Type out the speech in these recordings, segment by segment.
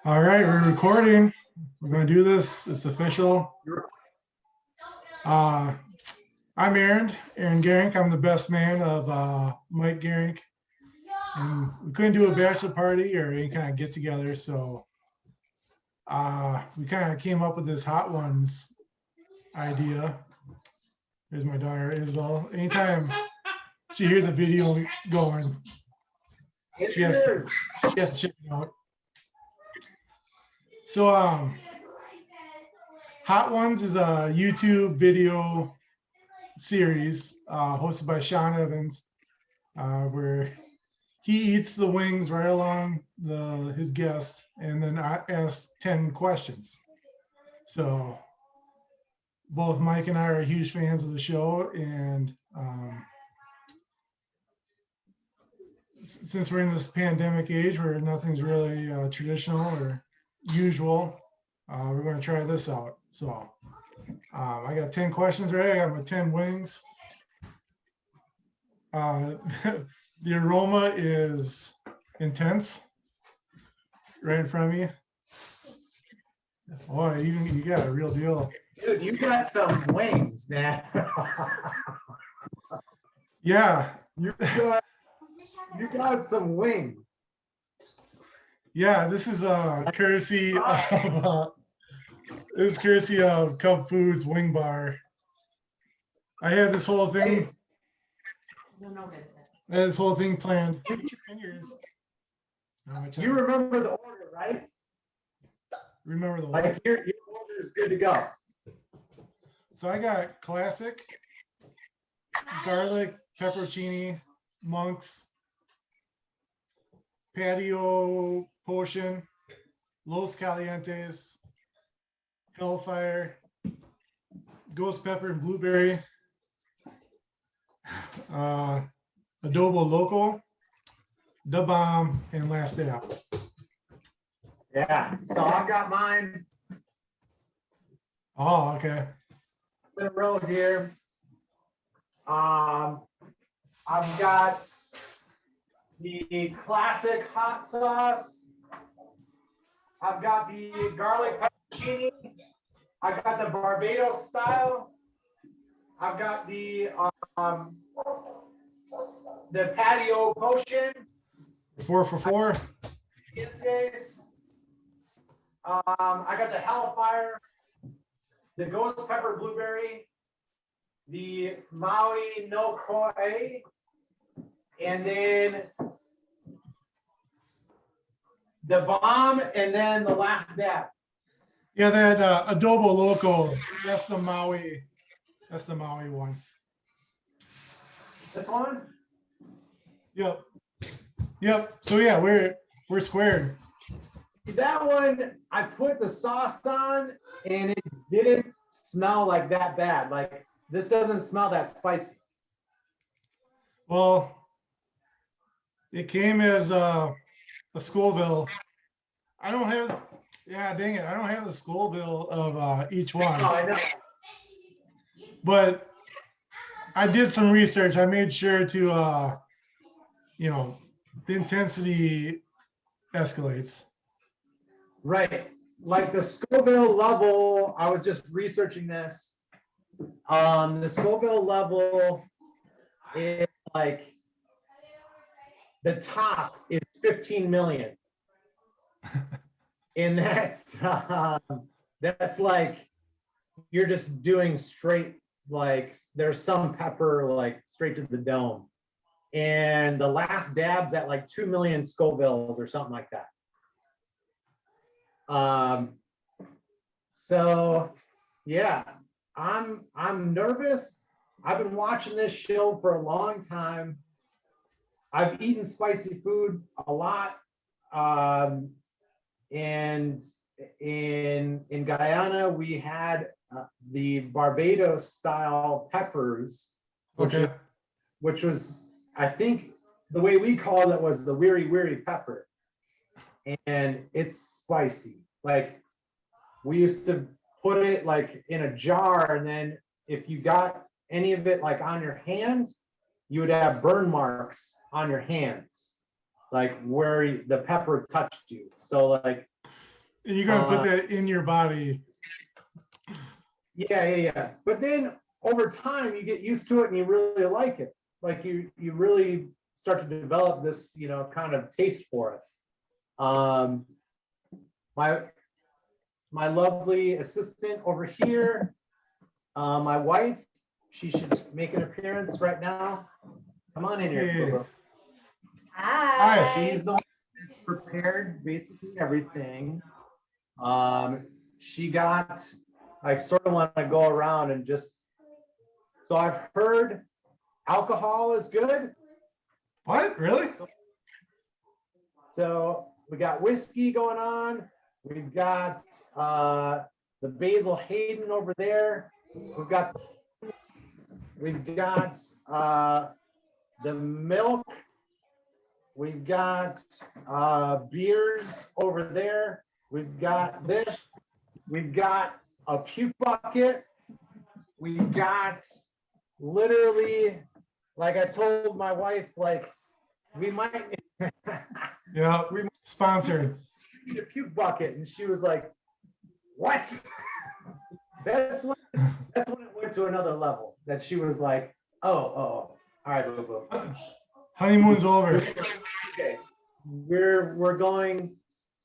All right, we're recording. We're going to do this. It's official. I'm Arend Geurink. I'm the best man of Mike Geurink. And we couldn't do a bachelor party or any kind of get together. So we kind of came up with this Hot Ones idea. There's my daughter, Isabel. Anytime she hears a video going, she has to check it out. So Hot Ones is a YouTube video series hosted by Sean Evans, where he eats the wings right along his guest and then asks 10 questions. So both Mike and I are huge fans of the show, and since we're in this pandemic age where nothing's really traditional or usual, we're going to try this out. So I got 10 questions ready. I got my 10 wings. The aroma is intense right in front of me. Oh, you got a real deal. Dude, you got some wings, man. Yeah. You got some wings. Yeah, this is courtesy of Cub Foods Wing Bar. I had this whole thing. I had this whole thing planned. Get your fingers. You remember the order, right? Remember the order. Like your order is good to go. So I got classic, garlic, pepperoni, monks, patio potion, Los Calientes, Hellfire, ghost pepper and blueberry, adobo loco, the bomb, and last dab. Yeah, so I've got mine Oh, okay. in a row here. I've got the classic hot sauce. I've got the garlic pepperoni. I've got the Barbados style. I've got the patio potion. 4 for 4. I got the Hellfire, the ghost pepper blueberry, the Maui no koi, and then the bomb, and then the last dab. Yeah, that adobo loco. That's the Maui. That's the Maui one. This one? Yep. Yep. So yeah, we're squared. That one, I put the sauce on, and it didn't smell like that bad. Like, this doesn't smell that spicy. Well, it came as a Scoville. I don't have. Yeah, dang it! I don't have the Scoville of each one. Oh, I know. But I did some research. I made sure to, the intensity escalates. Right. Like the Scoville level, I was just researching this. The Scoville level is like, the top is 15 million. And that's like, you're just doing straight, like there's some pepper like straight to the dome. And the last dab's at like 2 million Scovilles or something like that. So yeah, I'm nervous. I've been watching this show for a long time. I've eaten spicy food a lot. And in Guyana, we had the Barbados style peppers, which was, I think the way we called it was the weary pepper. And it's spicy. Like, we used to put it like in a jar, and then if you got any of it like on your hand, you would have burn marks on your hands, like where the pepper touched you. So like And you're gonna put that in your body. Yeah. But then over time, you get used to it and you really like it. Like you really start to develop this, kind of taste for it. My lovely assistant over here, my wife, she should make an appearance right now. Come on in here, Boo-Boo. Hi. She's the one that's prepared basically everything. She got, I sort of want to go around and just, so I've heard alcohol is good. What? Really? So we got whiskey going on. We've got the Basil Hayden over there. We've got the milk. We've got beers over there. We've got this. We've got a puke bucket. We've got literally, like I told my wife, like we might. Yeah. Sponsored. A puke bucket, and she was like, "What?" That's when it went to another level. That she was like, "Oh, all right, Boo-Boo. Honeymoon's over. Okay, we're going."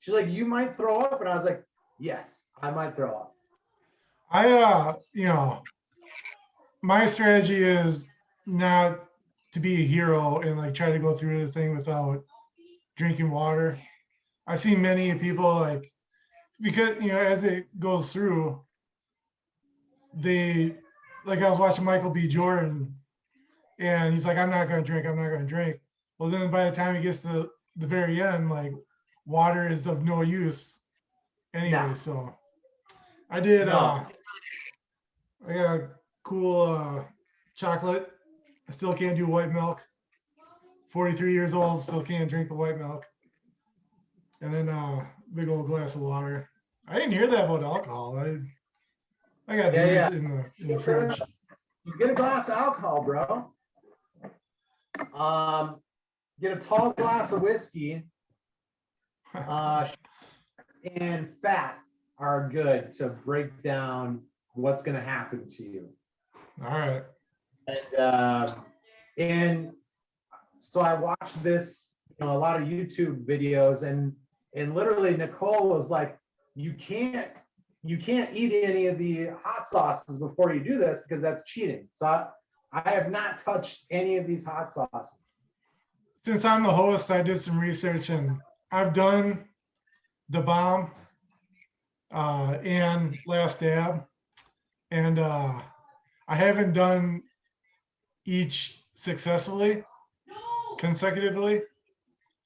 She's like, "You might throw up," and I was like, "Yes, I might throw up." My strategy is not to be a hero and like try to go through the thing without drinking water. I see many people like, because as it goes through, I was watching Michael B. Jordan, and he's like, I'm not gonna drink. Well, then by the time he gets to the very end, like water is of no use anyway. No. So I did No. I got a cool chocolate. I still can't do white milk. 43 years old, still can't drink the white milk. And then big old glass of water. I didn't hear that about alcohol. I got beers in the fridge. You get a glass of alcohol, bro. Get a tall glass of whiskey. And fat are good to break down what's going to happen to you. All right. And so I watched this, a lot of YouTube videos, and literally Nicole was like, you can't eat any of the hot sauces before you do this because that's cheating. So I have not touched any of these hot sauces. Since I'm the host, I did some research, and I've done the bomb and last dab, and I haven't done each successfully consecutively.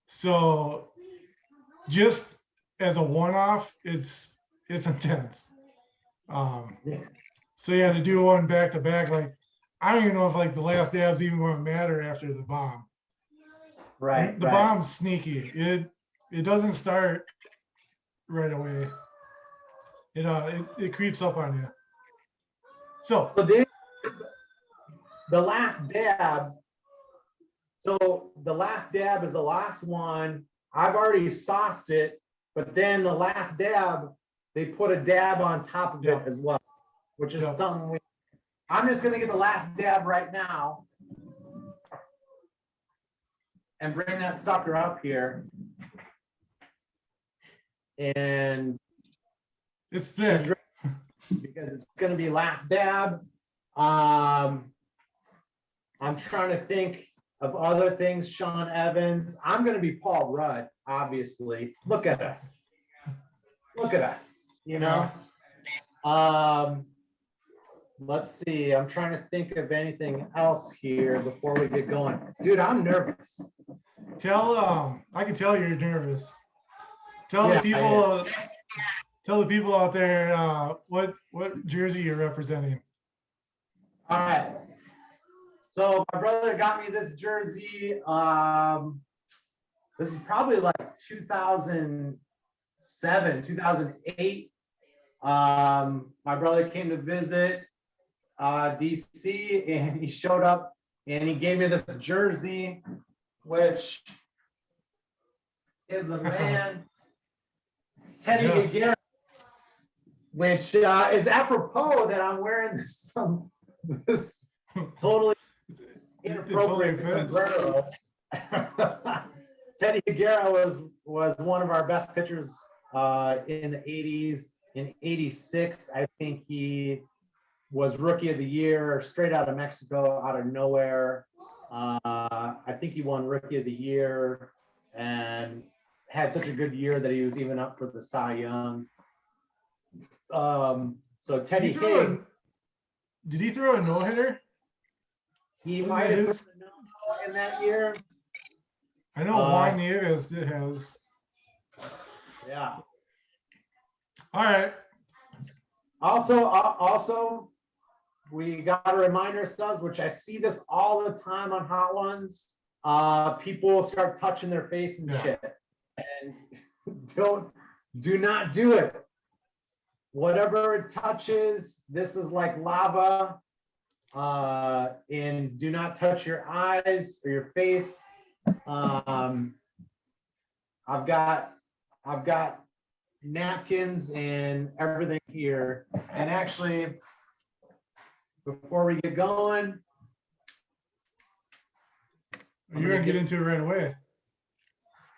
So just as a one-off, it's intense. So yeah, to do one back to back, like I don't even know if like the last dab's even going to matter after the bomb. Right. The bomb's sneaky. It doesn't start right away. It creeps up on you. So then the last dab. So the last dab is the last one. I've already sauced it, but then the last dab, they put a dab on top of it as well, which is something I'm just gonna get the last dab right now and bring that sucker up here. And it's thick because it's gonna be last dab. I'm trying to think of other things. Sean Evans. I'm gonna be Paul Rudd, obviously. Look at us. Let's see. I'm trying to think of anything else here before we get going. Dude, I'm nervous. I can tell you're nervous. Tell the people out there what jersey you're representing. All right. So my brother got me this jersey. This is probably like 2007, 2008. My brother came to visit DC, and he showed up and he gave me this jersey, which is the man Teddy Yes. Geurink, which is apropos that I'm wearing this totally inappropriate fits. sombrero. Teddy Geurink was one of our best pitchers in the 80s. In 86, I think he was rookie of the year, straight out of Mexico, out of nowhere. I think he won rookie of the year and had such a good year that he was even up for the Cy Young. So Teddy Hig, Did he throw a no-hitter? he Wasn't might it have his? thrown a no in that year. I know Juan Nieves has. Yeah. All right. Also, we got to remind ourselves, which I see this all the time on Hot Ones. People start touching their face and shit, and do not do it. Whatever it touches, this is like lava. And do not touch your eyes or your face. I've got napkins and everything here. And actually, before we get going, You're gonna get into it right away.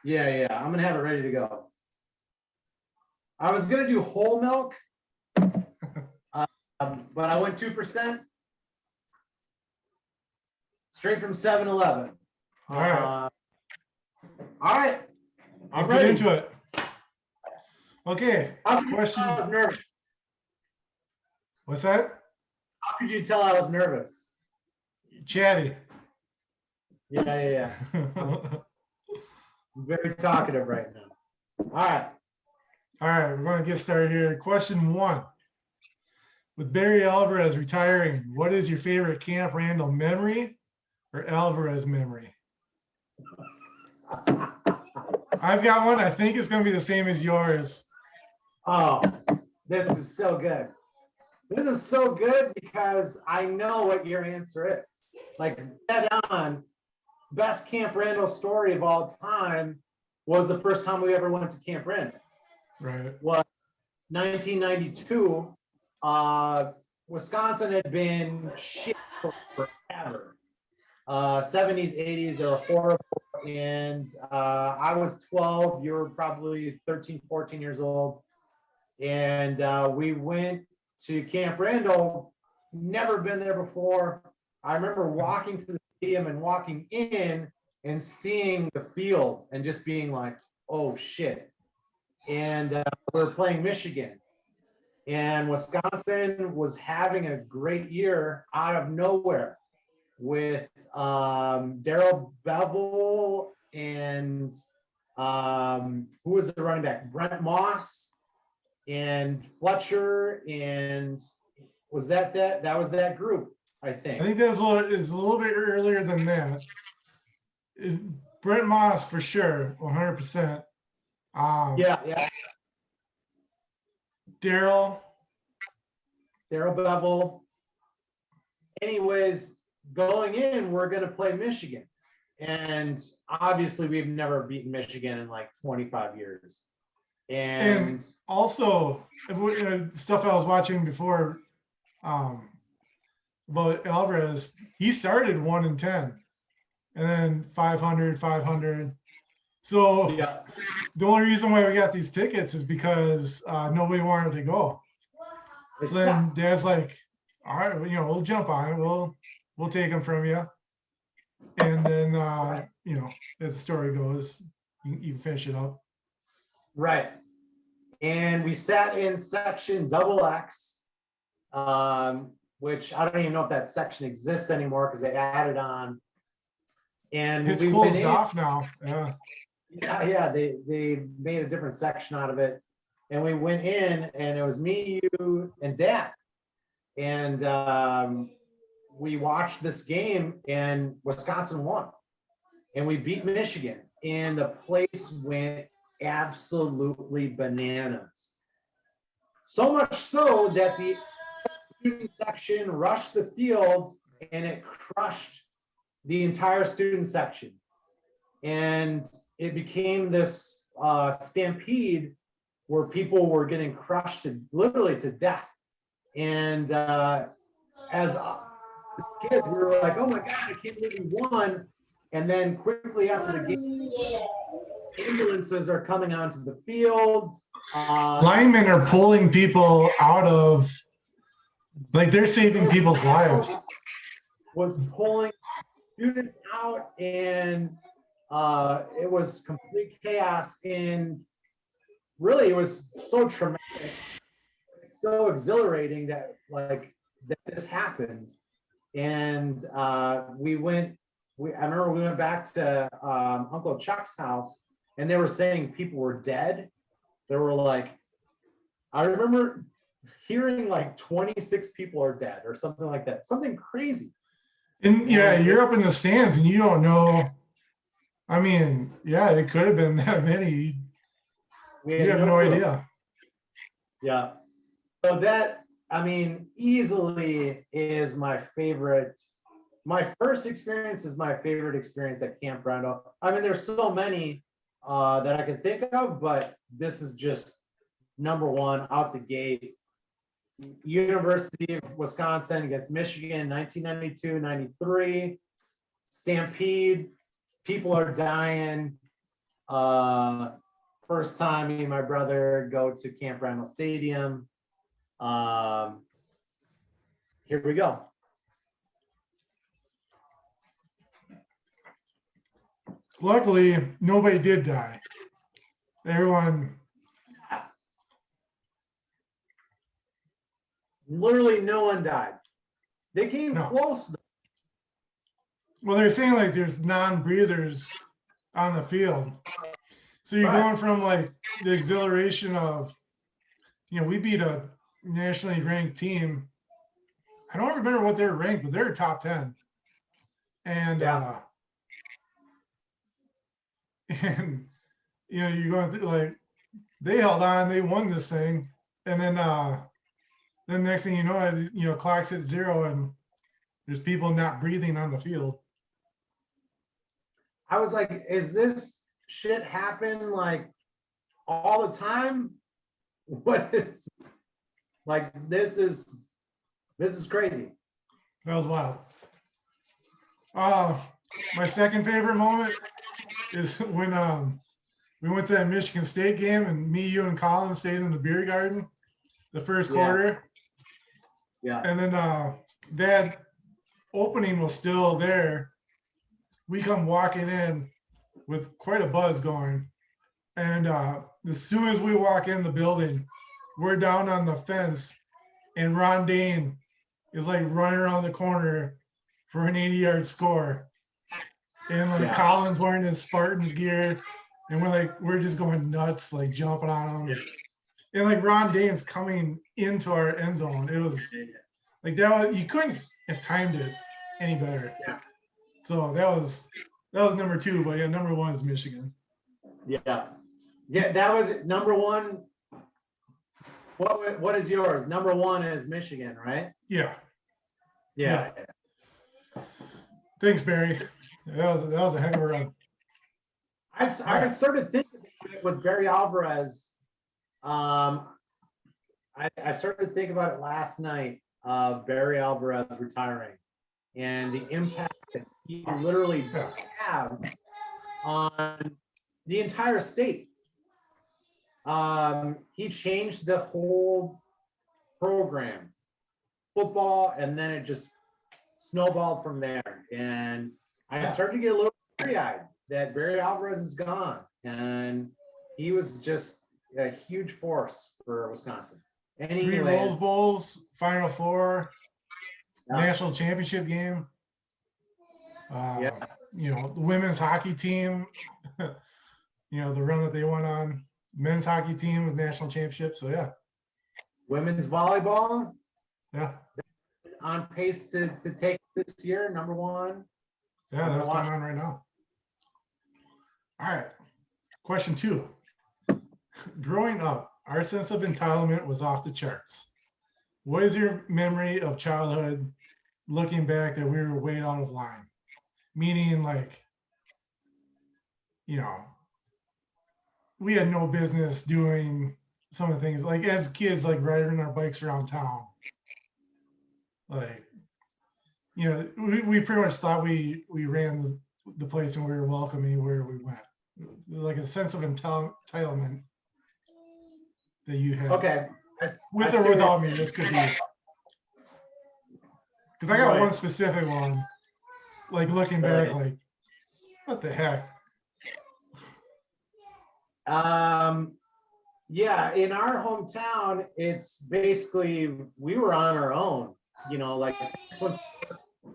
Yeah, I'm gonna have it ready to go. I was gonna do whole milk, but I went 2%, straight from 7-Eleven. All right. All right. Let's get into it. Okay. Question. I was nervous. What's that? How could you tell I was nervous? Chatty. Yeah. I'm very talkative right now. All right, we're going to get started here. Question 1. With Barry Alvarez retiring, what is your favorite Camp Randall memory or Alvarez memory? I've got one. I think it's going to be the same as yours. Oh, this is so good. This is so good because I know what your answer is. Like, dead on, best Camp Randall story of all time was the first time we ever went to Camp Randall. Right. Was 1992. Wisconsin had been shit forever. 70s, 80s, they were horrible. And I was 12, you were probably 13, 14 years old. And we went to Camp Randall, never been there before. I remember walking to the stadium and walking in and seeing the field and just being like, oh shit. And we were playing Michigan. And Wisconsin was having a great year out of nowhere with Darrell Bevel and who was the running back? Brent Moss and Fletcher, and was that was that group, I think. I think that's a little bit earlier than that. Is Brent Moss for sure, 100%. Yeah. Darrell Bevel. Anyways, going in, we're going to play Michigan. And obviously, we've never beaten Michigan in like 25 years. And also, stuff I was watching before about Alvarez, he started 1-10 and then 500. So yeah. The only reason why we got these tickets is because nobody wanted to go. So then Dad's like, all right, we'll jump on it. We'll take them from you. And then, as the story goes, you finish it up. Right. And we sat in section XX, which I don't even know if that section exists anymore because they added on. And it's closed off now. Yeah. Yeah, they made a different section out of it. And we went in and it was me, you, and Dad. And we watched this game and Wisconsin won. And we beat Michigan. And the place went absolutely bananas. So much so that the student section rushed the field and it crushed the entire student section. And it became this stampede where people were getting crushed to literally to death. And as kids, we were like, oh my God, I can't believe we won. And then quickly after the game, ambulances are coming onto the field. Linemen are pulling people out of, like, they're saving people's lives. Was pulling students out, and it was complete chaos. And really, it was so traumatic, so exhilarating that this happened. And I remember we went back to Uncle Chuck's house, and they were saying people were dead. They were like, I remember hearing like 26 people are dead or something like that, something crazy. And yeah, you're up in the stands and you don't know. I mean, yeah, it could have been that many. You have no idea. Yeah. So that, I mean, easily is my favorite. My first experience is my favorite experience at Camp Brando. I mean, there's so many that I can think of, but this is just number one out the gate. University of Wisconsin against Michigan, 1992-93. Stampede. People are dying. First time me and my brother go to Camp Randall Stadium. Here we go. Luckily, nobody did die. Everyone. Literally no one died. They came close. Well, they're saying like there's non-breathers on the field. So you're going from like the exhilaration of, we beat a nationally ranked team. I don't remember what they're ranked, but they're top 10. And and you're going through, like, they held on, they won this thing, and then next thing you know, clock's at 0 and there's people not breathing on the field. I was like, is this shit happen like all the time? What is like, this is crazy. That was wild. My second favorite moment is when we went to that Michigan State game and me, you, and Colin stayed in the beer garden the first quarter. Yeah. And then that opening was still there. We come walking in with quite a buzz going. And as soon as we walk in the building, we're down on the fence and Ron Dane is like running around the corner for an 80-yard score. And like Colin's wearing his Spartans gear. And we're just going nuts, like jumping on him. And like Ron Dane's coming into our end zone. It was like that. You couldn't have timed it any better. Yeah. So that was number 2, but yeah, number 1 is Michigan. Yeah. Yeah, that was number 1. What is yours? Number 1 is Michigan, right? Yeah. Yeah. Thanks, Barry. That was a heck of a run. I started thinking about it with Barry Alvarez. I started thinking about it last night of Barry Alvarez retiring and the impact that he literally had on the entire state. He changed the whole program, football, and then it just snowballed from there. And I started to get a little teary-eyed that Barry Alvarez is gone, and he was just a huge force for Wisconsin. Anyways, 3 Rose Bowls, Final Four, national championship game. The women's hockey team, the run that they went on. Men's hockey team with national championship. So yeah. Women's volleyball. Yeah. On pace to take this year, number 1. Yeah, that's going on right now. All right. Question 2. Growing up, our sense of entitlement was off the charts. What is your memory of childhood looking back that we were way out of line? Meaning, like, we had no business doing some of the things, like as kids, like riding our bikes around town. Like, we pretty much thought we ran the place and we were welcome anywhere we went. Like a sense of entitlement that you had. Okay. With I or see without what- me, this could be. Because I got Right. one specific one, like looking back, Right. like, what the heck? Yeah, in our hometown, it's basically, we were on our own, like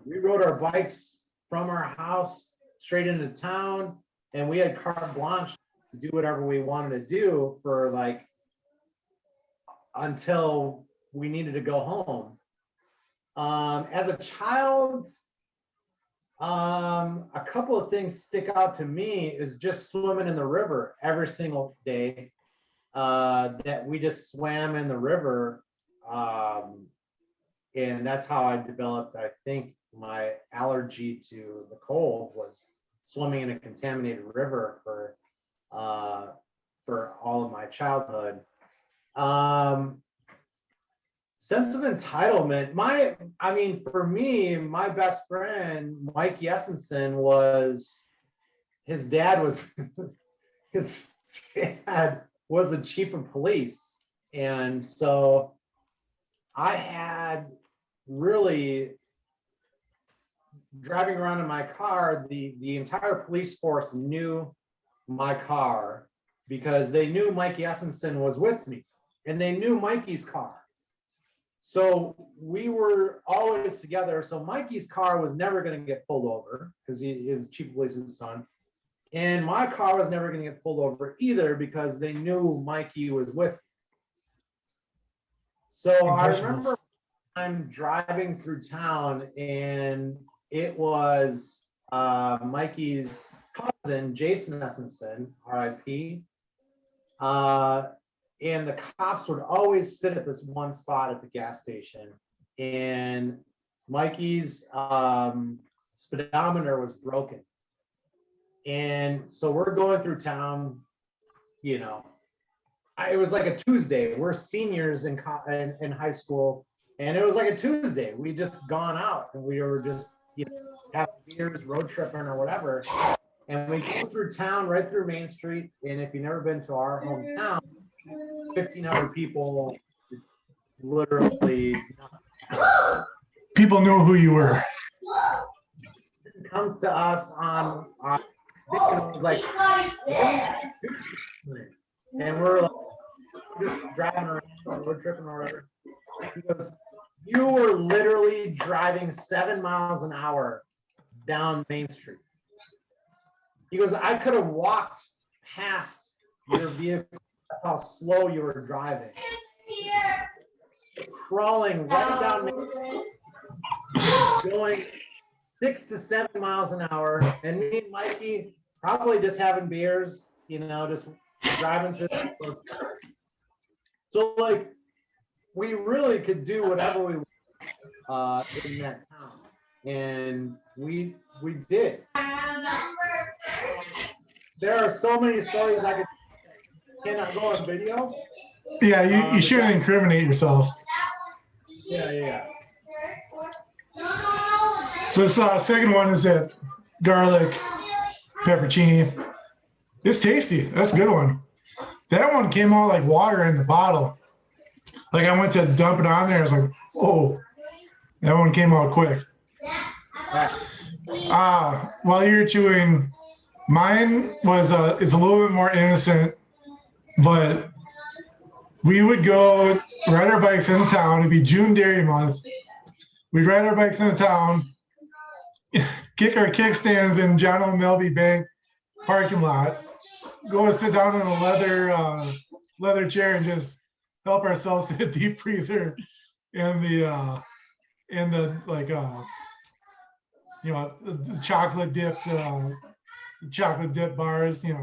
we rode our bikes from our house straight into town, and we had carte blanche to do whatever we wanted to do for like until we needed to go home. As a child, a couple of things stick out to me is just swimming in the river every single day. That we just swam in the river, and that's how I developed, I think, my allergy to the cold was swimming in a contaminated river for all of my childhood. Sense of entitlement. For me, my best friend, Mike Jessensen, his dad was the chief of police. And so I had really, driving around in my car, the entire police force knew my car because they knew Mike Jessensen was with me and they knew Mikey's car. So we were always together. So Mikey's car was never going to get pulled over because he was chief of police's son. And my car was never going to get pulled over either because they knew Mikey was with me. So I remember I'm driving through town and it was Mikey's cousin, Jason Essenson, RIP. And the cops would always sit at this one spot at the gas station. And Mikey's speedometer was broken. And so we're going through town, it was like a Tuesday. We're seniors in high school. And it was like a Tuesday. We just gone out and we were just, having beers, road tripping or whatever. And we go through town, right through Main Street. And if you've never been to our hometown, 1,500 people, literally. People knew who you were. It comes to us on it was like, and we're like, just driving around, road tripping or whatever. He goes, you were literally driving 7 miles an hour down Main Street. He goes, I could have walked past your vehicle. That's how slow you were driving. Crawling right down Main Street, going 6 to 7 miles an hour. And me and Mikey probably just having beers, just driving through. So like, we really could do whatever we want in that town. And we did. There are so many stories I cannot go on video. Yeah, you shouldn't incriminate yourself. Yeah. So this second one is that garlic peppercini. It's tasty. That's a good one. That one came out like water in the bottle. Like I went to dump it on there. I was like, oh, that one came out quick. While you're chewing, mine was it's a little bit more innocent, but we would go ride our bikes in town. It'd be June Dairy Month. We'd ride our bikes into town, kick our kickstands in John O'Melby Bank parking lot, go and sit down in a leather chair and just help ourselves to the deep freezer and the chocolate dipped bars, And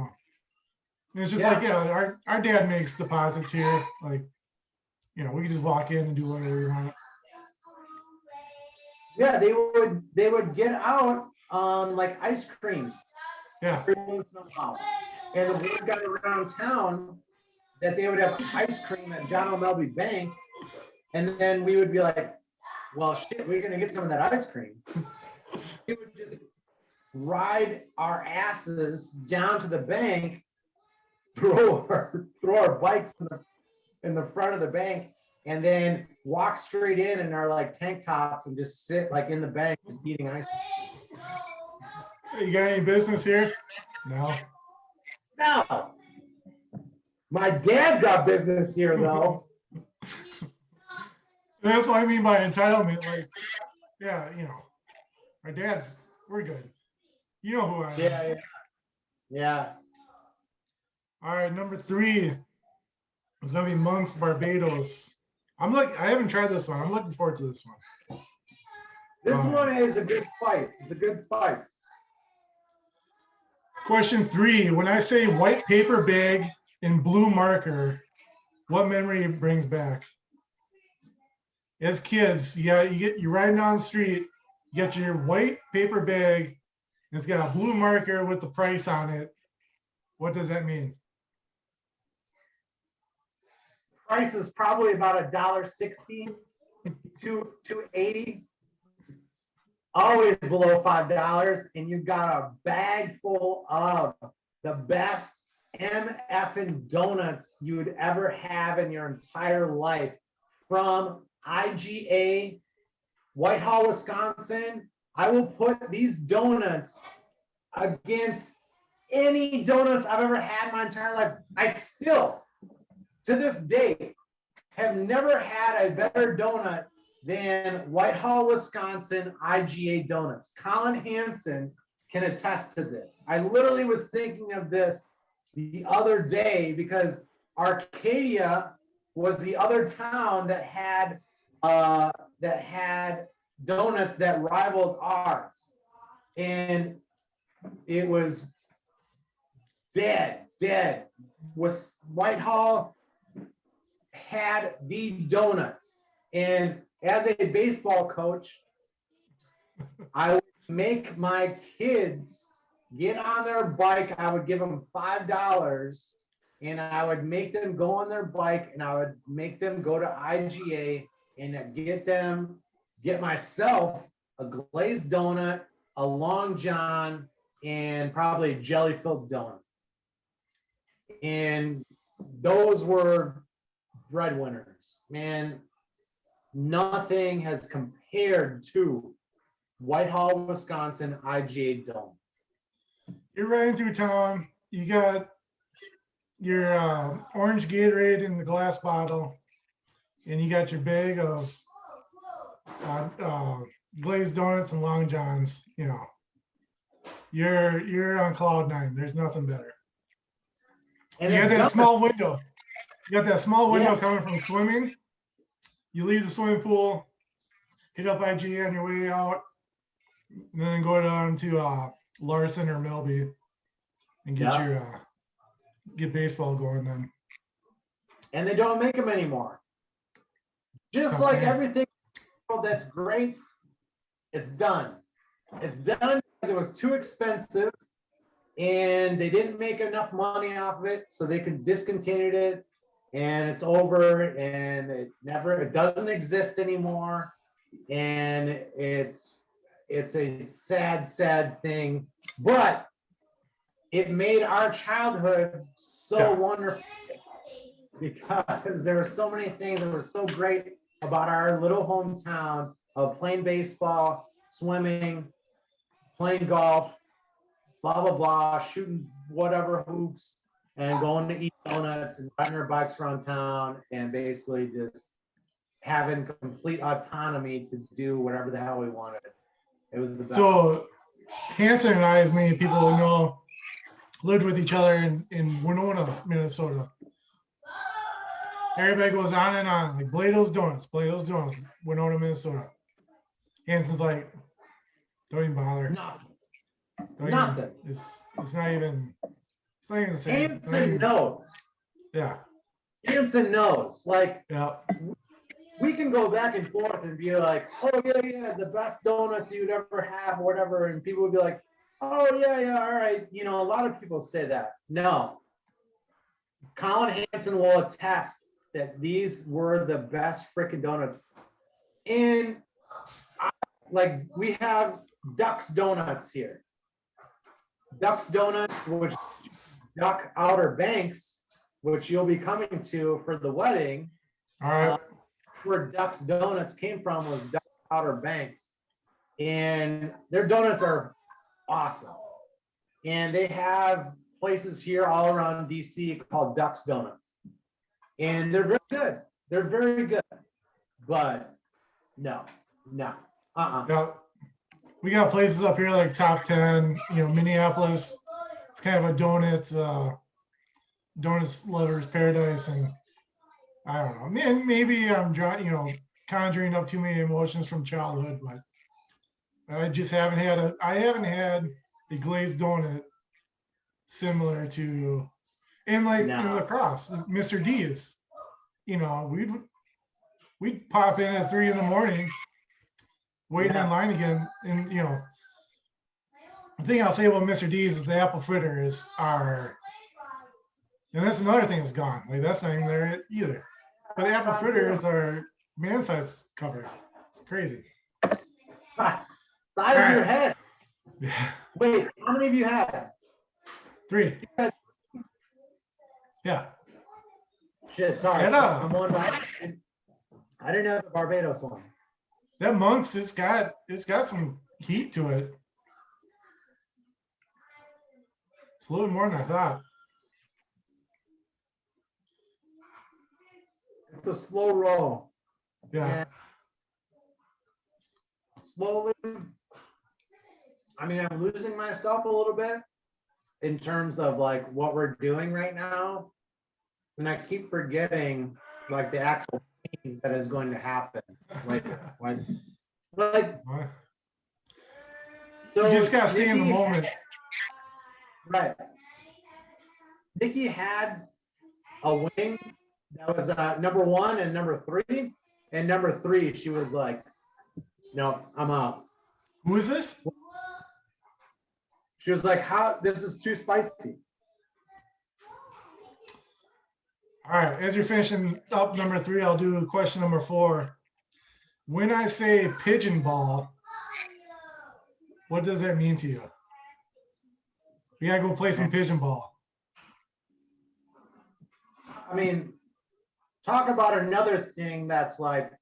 it's just like, our dad makes deposits here. Like, we can just walk in and do whatever we want. Yeah, they would get out like ice cream. Yeah. Every once in a while. And the word got around town that they would have ice cream at John O'Melby Bank, and then we would be like, well, shit, we're gonna get some of that ice cream. We would just ride our asses down to the bank, throw our bikes in the front of the bank, and then walk straight in our like tank tops and just sit like in the bank just eating ice cream. Hey, you got any business here? No. No. My dad's got business here though. That's what I mean by entitlement. Like, yeah, you know, my dad's, we're good. You know who I am. Yeah. Yeah. All right, number 3 is gonna be Monk's Barbados. I haven't tried this one. I'm looking forward to this one. This one is a good spice. It's a good spice. Question 3, when I say white paper bag and blue marker, what memory it brings back? As kids, you're riding down the street, you get your white paper bag, and it's got a blue marker with the price on it. What does that mean? Price is probably about $1.60 to $2.80. Always below $5, and you've got a bag full of the best MFing donuts you would ever have in your entire life from IGA, Whitehall, Wisconsin. I will put these donuts against any donuts I've ever had in my entire life. I still, to this day, have never had a better donut than Whitehall, Wisconsin IGA donuts. Colin Hansen can attest to this. I literally was thinking of this the other day because Arcadia was the other town that had donuts that rivaled ours, and it was dead. Was Whitehall had the donuts, and as a baseball coach, I would make my kids get on their bike. I would give them $5, and I would make them go on their bike, and I would make them go to IGA and get myself a glazed donut, a Long John, and probably a jelly-filled donut. And those were breadwinners, man. Nothing has compared to Whitehall, Wisconsin IGA donuts. You're riding through town, you got your orange Gatorade in the glass bottle, and you got your bag of glazed donuts and Long Johns. You know, you're on cloud 9. There's nothing better. And You got that small window. You got that small window Yeah. coming from swimming. You leave the swimming pool, hit up IGA on your way out, and then go down to Larson or Melby and get baseball going then. and they don't make them anymore. Just Sounds like fair. everything that's great, it's done. It's done because it was too expensive, and they didn't make enough money off of it, so they could discontinue it, and it's over, and it doesn't exist anymore, and it's a sad thing, but it made our childhood so Yeah. wonderful because there were so many things that were so great about our little hometown of playing baseball, swimming, playing golf, blah, blah, blah, shooting whatever hoops, and going to eat donuts and riding our bikes around town, and basically just having complete autonomy to do whatever the hell we wanted. It was the best. So Hanson and I, as many people who know, lived with each other in Winona, Minnesota. Everybody goes on and on, like Blado's Donuts, Winona, Minnesota. Hanson's like, don't even bother. Nothing. Don't Nothing. Even, it's not even the same. It's not Hanson even- knows. Yeah, Hanson knows. Like, yeah. we can go back and forth and be like, oh, yeah, the best donuts you'd ever have, or whatever. And people would be like, oh, yeah, all right. You know, a lot of people say that. No. Colin Hansen will attest that these were the best freaking donuts. And like we have Duck's Donuts here. Duck's Donuts, which Duck Outer Banks, which you'll be coming to for the wedding. All right. Where Duck's Donuts came from was Duck Outer Banks. And their donuts are awesome. And they have places here all around DC called Duck's Donuts. And they're very good. They're very good. But no. Yeah. We got places up here like Top 10, Minneapolis. It's kind of a donuts lovers paradise. And I don't know. Maybe I'm conjuring up too many emotions from childhood, but I just haven't had a glazed donut similar to in lacrosse, Mr. D's. We'd pop in at 3 a.m, waiting in line again. And the thing I'll say about Mr. D's is the apple fritters are, and that's another thing that's gone. Like that's not even there either. But the apple fritters are man-sized covers. It's crazy. Size of your head. Yeah. Wait, how many of you had? 3. Yeah. Shit, sorry. I'm one by. I didn't have the Barbados one. That Monk's, it's got some heat to it. It's a little more than I thought. It's a slow roll. Yeah. And slowly, I mean, I'm losing myself a little bit in terms of like what we're doing right now. And I keep forgetting like the actual thing that is going to happen. Like so You just gotta stay in the moment. Right. Nikki had a wing that was number 1 and number 3. And number 3, she was like, no, I'm out. Who is this? She was like, how, this is too spicy. All right, as you're finishing up number 3, I'll do question number 4. When I say pigeon ball, what does that mean to you? We gotta go play some pigeon ball. I mean, talk about another thing that's like,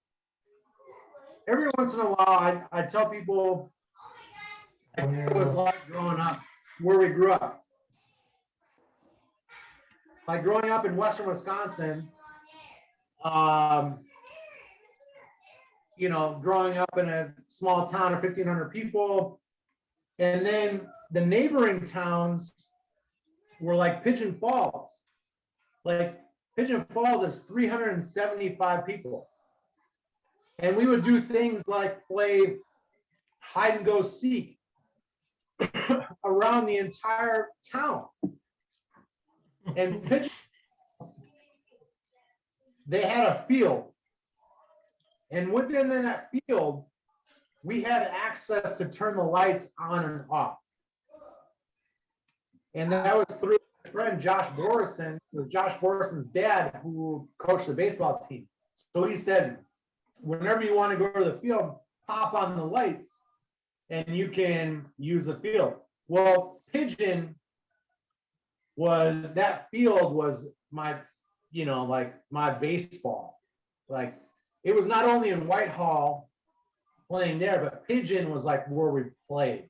every once in a while, I tell people it was like growing up, where we grew up. Like growing up in Western Wisconsin, growing up in a small town of 1,500 people, and then the neighboring towns were like Pigeon Falls. Like Pigeon Falls is 375 people. And we would do things like play hide and go seek around the entire town. And Pigeon, they had a field. And within that field, we had access to turn the lights on and off. And that was through my friend Josh Borison, Josh Borison's dad, who coached the baseball team. So he said, whenever you want to go to the field, pop on the lights and you can use the field. Well, Pigeon that field was my, like my baseball. Like it was not only in Whitehall playing there, but Pigeon was like where we played.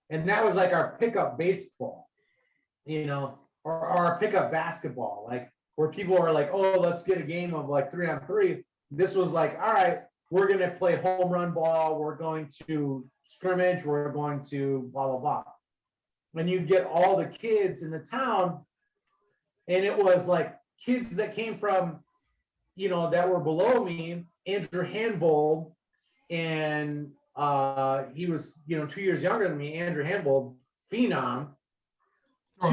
And that was like our pickup baseball, or our pickup basketball, like where people are like, oh, let's get a game of like 3-on-3. This was like, all right, we're going to play home run ball. We're going to scrimmage. We're going to blah, blah, blah. And you get all the kids in the town. And it was like kids that came from, that were below me, Andrew Handbold. And he was, 2 years younger than me, Andrew Handbold, phenom. All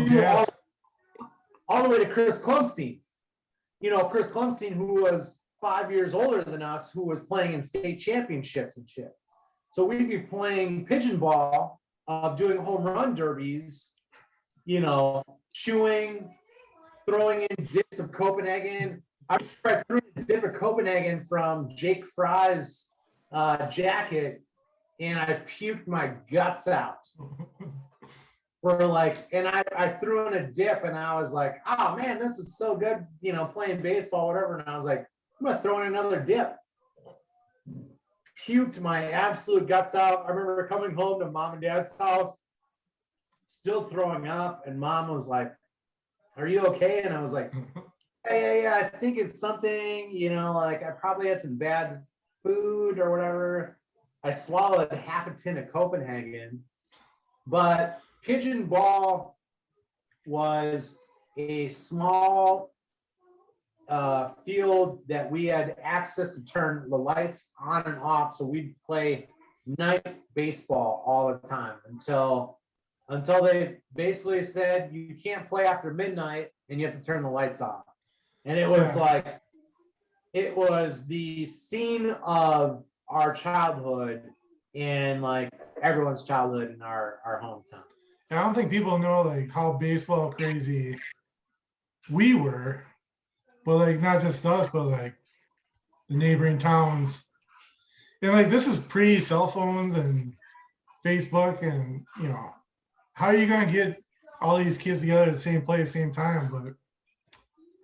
the way to Chris Klumstein. Chris Klumstein, who was 5 years older than us, who was playing in state championships and shit. So we'd be playing pigeon ball, doing home run derbies, chewing throwing in dips of Copenhagen. I remember I threw in a dip of Copenhagen from Jake Fry's jacket, and I puked my guts out. We're like, and I threw in a dip, and I was like, oh man, this is so good, you know, playing baseball, whatever. And I was like, I'm gonna throw in another dip. Puked my absolute guts out. I remember coming home to mom and dad's house, still throwing up, and mom was like, are you okay? And I was like, yeah, I think it's something, you know, like I probably had some bad food or whatever. I swallowed half a tin of Copenhagen, but Pigeon Ball was a small field that we had access to turn the lights on and off, so we'd play night baseball all the time until they basically said you can't play after midnight and you have to turn the lights off. And it was like, it was the scene of our childhood and like everyone's childhood in our hometown. I don't think people know like how baseball crazy we were, but like not just us, but like the neighboring towns. And like this is pre-cell phones and Facebook, and you know, how are you gonna get all these kids together at the same place, same time? But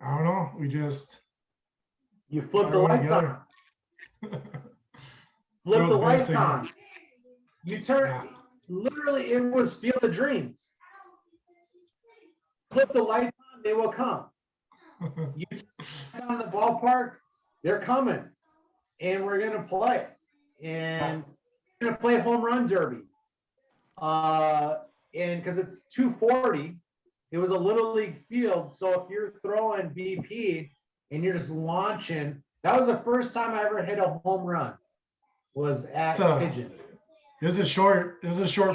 I don't know. We just you flip the lights on. Flip the lights on. You turn. Literally, it was Field of Dreams. Flip the lights on, they will come. You turn on the ballpark, they're coming, and we're gonna play. And we're gonna play home run derby. And because it's 240, it was a little league field. So if you're throwing BP and you're just launching, that was the first time I ever hit a home run. Was at Pigeon. It was a short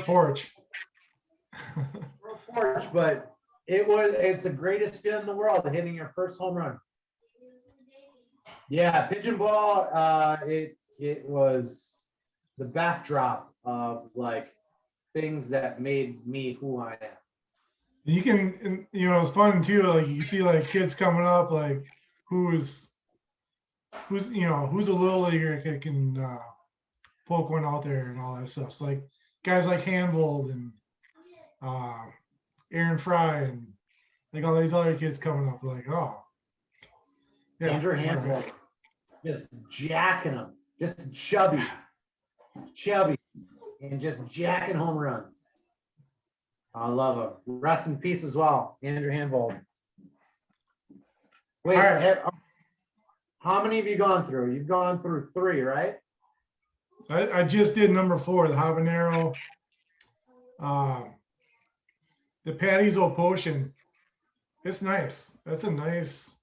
porch. Porch, but it's the greatest feeling in the world, hitting your first home run. Yeah, Pigeon Ball, it was the backdrop of like things that made me who I am. You can, you know, it's fun too. Like you see like kids coming up, like who's you know, who's a little leaguer that can poke one out there and all that stuff. So like guys like Hanvold and Aaron Fry and like all these other kids coming up, like, oh yeah, Andrew Hanvold, just jacking them, just chubby, and just jacking home runs. I love him. Rest in peace as well, Andrew Hanvold. Wait, right. How many have you gone through? You've gone through 3, right? I just did number 4, the habanero, the Patty's Old Potion. It's nice. That's a nice.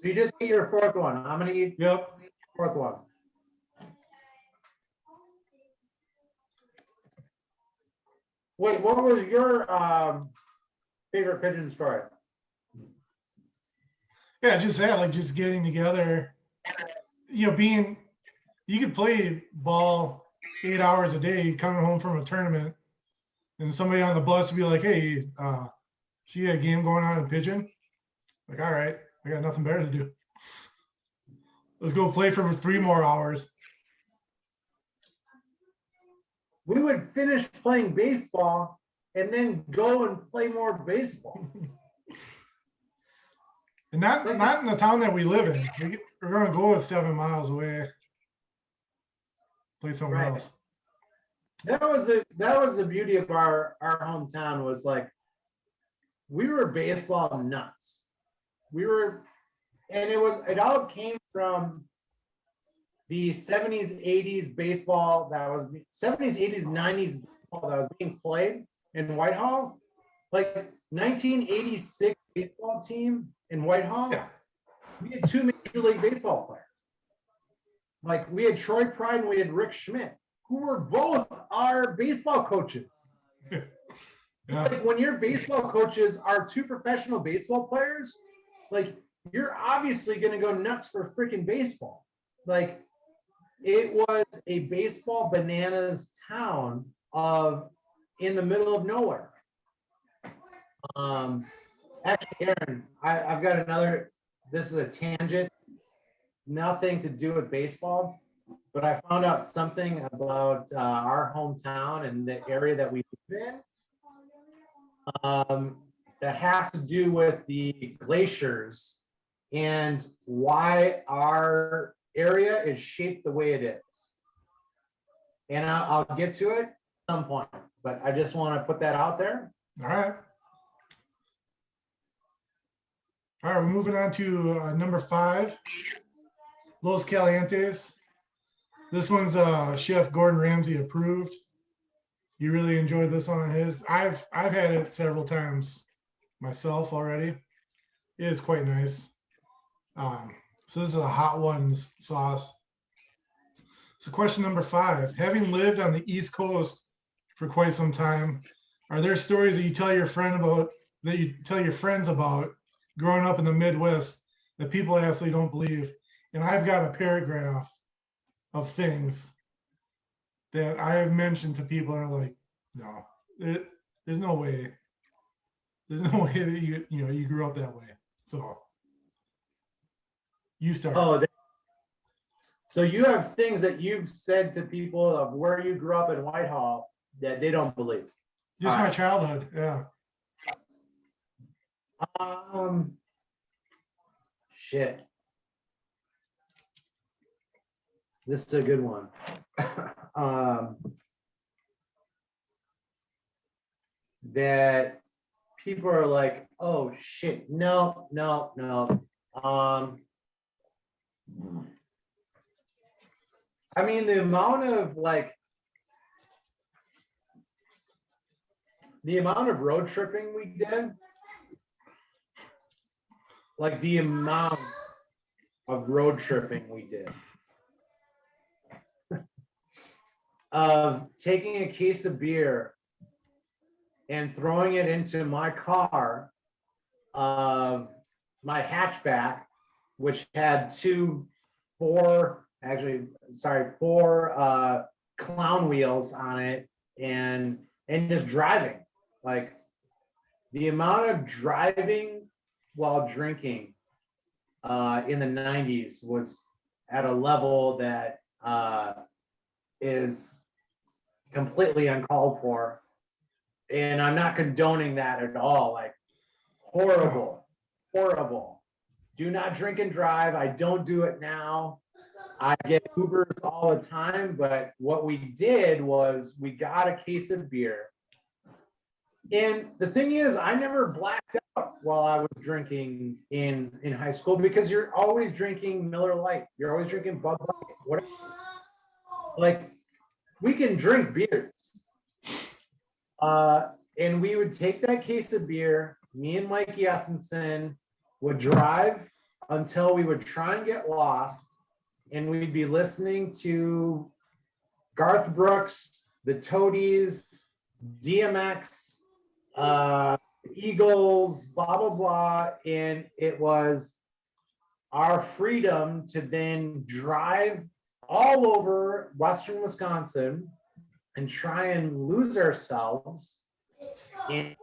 You just eat your 4th one. How many? Yep. 4th one. Wait, what was your favorite pigeon story? Yeah, just that, like just getting together, you know, you could play ball 8 hours a day coming home from a tournament, and somebody on the bus would be like, hey, so you got a game going on in Pigeon? Like, all right, I got nothing better to do. Let's go play for 3 more hours. We would finish playing baseball and then go and play more baseball. And not in the town that we live in. We're going to go 7 miles away, play somewhere else. That was the beauty of our hometown, was like we were baseball nuts. And it all came from the 70s, 80s baseball that was 70s, 80s, 90s baseball that was being played in Whitehall. Like 1986 baseball team in Whitehall, we had 2 Major League Baseball players. Like we had Troy Pride and we had Rick Schmidt, who were both our baseball coaches. Yeah. Like when your baseball coaches are 2 professional baseball players, like you're obviously going to go nuts for freaking baseball. Like it was a baseball bananas town in the middle of nowhere. Actually, Aaron, I've got another, this is a tangent, nothing to do with baseball, but I found out something about our hometown and the area that we live in that has to do with the glaciers and why our area is shaped the way it is. And I'll get to it at some point, but I just want to put that out there. All right. All right, we're moving on to number 5, Los Calientes. This one's Chef Gordon Ramsay approved. You really enjoyed this on his. I've had it several times myself already. It is quite nice. So this is a hot ones sauce. So question number 5, having lived on the East Coast for quite some time, are there stories that you tell your friends about growing up in the Midwest that people actually don't believe? And I've got a paragraph of things that I have mentioned to people and are like, no, there's no way. There's no way that you grew up that way. So you start. Oh, so you have things that you've said to people of where you grew up in Whitehall that they don't believe. Just my childhood, yeah. Shit. This is a good one. That people are like, oh shit, no. I mean, the amount of road tripping we did, like the amount of road tripping we did, of taking a case of beer and throwing it into my car, my hatchback, which had four clown wheels on it, and just driving. Like the amount of driving while drinking in the 90s was at a level that is completely uncalled for. And I'm not condoning that at all. Like horrible. Do not drink and drive. I don't do it now. I get Ubers all the time, but what we did was we got a case of beer. And the thing is, I never blacked out while I was drinking in high school, because you're always drinking Miller Lite. You're always drinking Bud Light. Whatever. Like, we can drink beers. And we would take that case of beer, me and Mikey Essenson would drive until we would try and get lost, and we'd be listening to Garth Brooks, the Toadies, DMX, Eagles, blah, blah, blah. And it was our freedom to then drive all over Western Wisconsin and try and lose ourselves and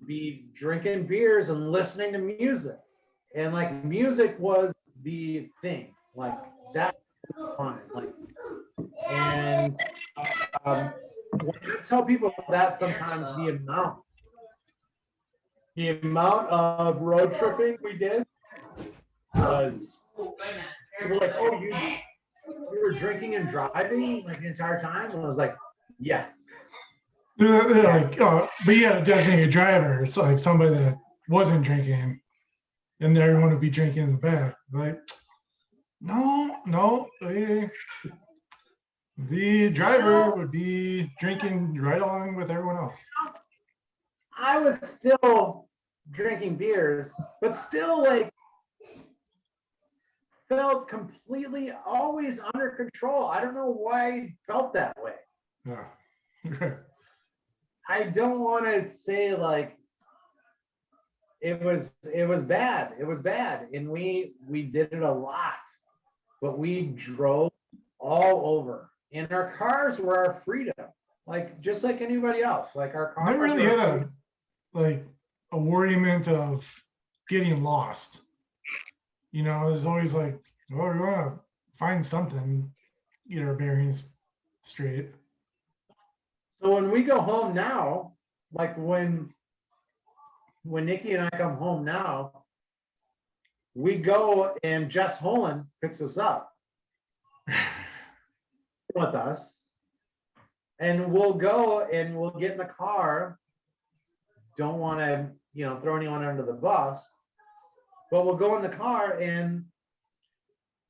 be drinking beers and listening to music. And like, music was the thing. Like, that was fun. Like, and when I tell people that, sometimes the amount of road tripping we did was, people were like, oh, you were drinking and driving like the entire time? And I was like, yeah. They're like, oh, but you had a designated driver. It's like somebody that wasn't drinking, and everyone would be drinking in the back. Like, no, the driver would be drinking right along with everyone else. I was still drinking beers, but still like felt completely always under control. I don't know why I felt that way. Yeah. I don't want to say like it was bad. It was bad. And we did it a lot, but we drove all over. And our cars were our freedom. Like, just like anybody else. Like, our cars Never really had a, like, a worriment of getting lost. You know, there's always like, well, we're going to find something, get our bearings straight. So when we go home now, like when Nikki and I come home now, we go and Jess Holland picks us up with us. And we'll go and we'll get in the car. Don't want to, throw anyone under the bus, but we'll go in the car and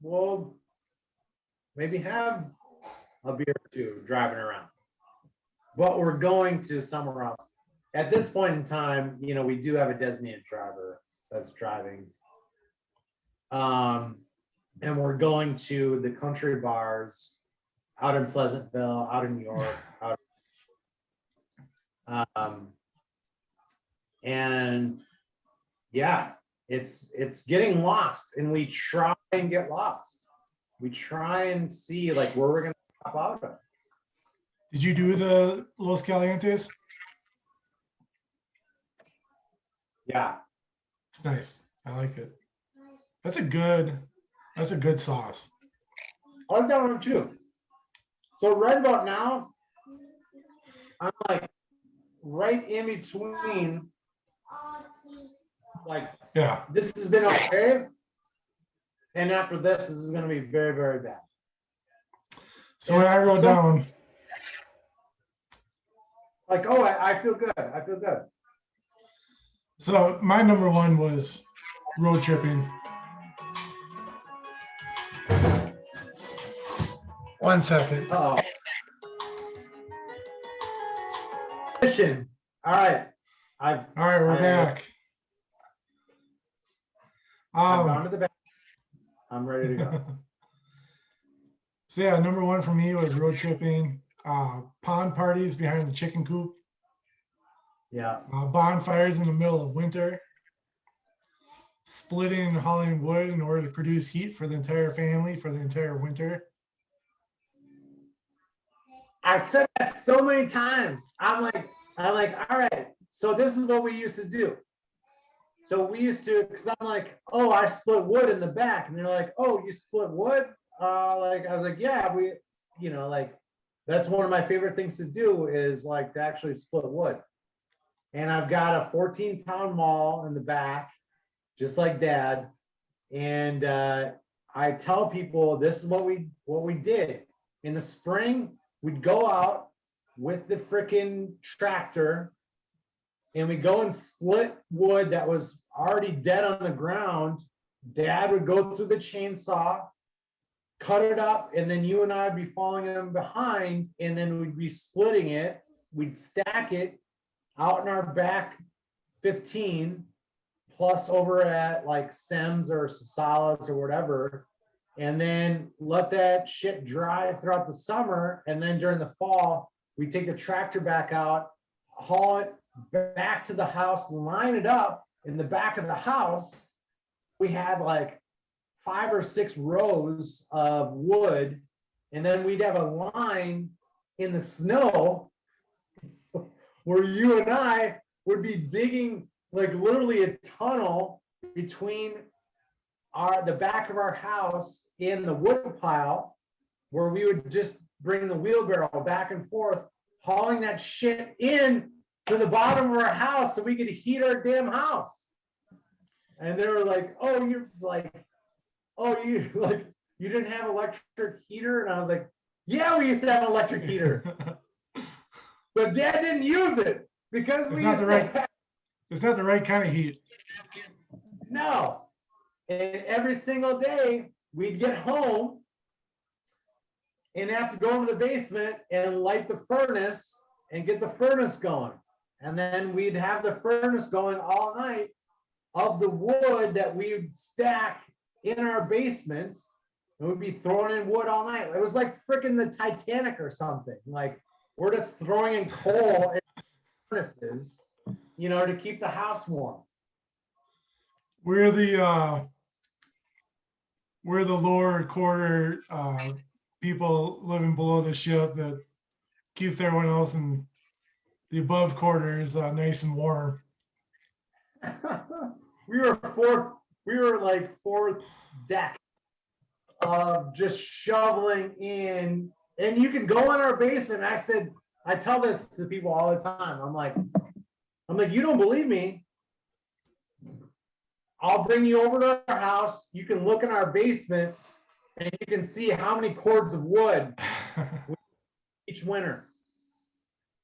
we'll maybe have a beer or two driving around. But we're going to somewhere else. At this point in time, we do have a designated driver that's driving. And we're going to the country bars out in Pleasantville, out in New York, and yeah, it's getting lost, and we try and get lost. We try and see like where we're gonna pop out of. Did you do the Los Calientes? Yeah, It's nice. I like it. That's a good sauce. I like that one too. So right about now, I'm like right in between. Like, Yeah. this has been okay, and after this is going to be very, very bad. So when I wrote down, Like, oh, I feel good. I feel good. so my number one was road tripping. One second. Uh-oh. Mission. All right. All right, we're back. I've gone to the back. I'm ready to go. So yeah, number one for me was road tripping, pond parties behind the chicken coop, Yeah. bonfires in the middle of winter, splitting and hauling wood in order to produce heat for the entire family for the entire winter. I've said that so many times. I'm like, all right. So this is what we used to do. So we used to, because I'm like, oh, I split wood in the back, and they're like, oh, you split wood? Like I was like, yeah, we, like that's one of my favorite things to do is like to actually split wood. And I've got a 14-pound maul in the back, just like Dad. And I tell people this is what we did in the spring. We'd go out with the freaking tractor and we go and split wood that was already dead on the ground. Dad would go through the chainsaw, cut it up, and then you and I would be following him behind, and then we'd be splitting it. We'd stack it out in our back 15, plus over at like Sem's or Sasalas or whatever, and then let that shit dry throughout the summer. And then during the fall, we take the tractor back out, haul it back to the house, line it up in the back of the house. We had like 5 or 6 rows of wood, and then we'd have a line in the snow where you and I would be digging like literally a tunnel between the back of our house and the wood pile, where we would just bring the wheelbarrow back and forth, hauling that shit in to the bottom of our house so we could heat our damn house. And they were like, oh, you're like, oh, you like, you didn't have electric heater? And I was like, yeah, we used to have an electric heater. But Dad didn't use it because it's not the right kind of heat. No. And every single day we'd get home and have to go into the basement and light the furnace and get the furnace going. And then we'd have the furnace going all night of the wood that we would stack in our basement, and we'd be throwing in wood all night. It was like freaking the Titanic or something. Like we're just throwing in coal in furnaces, to keep the house warm. We're the lower quarter people living below the ship that keeps everyone else in the above quarters nice and warm. we were like fourth deck of just shoveling in. And you can go in our basement. I tell this to people all the time. I'm like, you don't believe me? I'll bring you over to our house. You can look in our basement and you can see how many cords of wood each winter.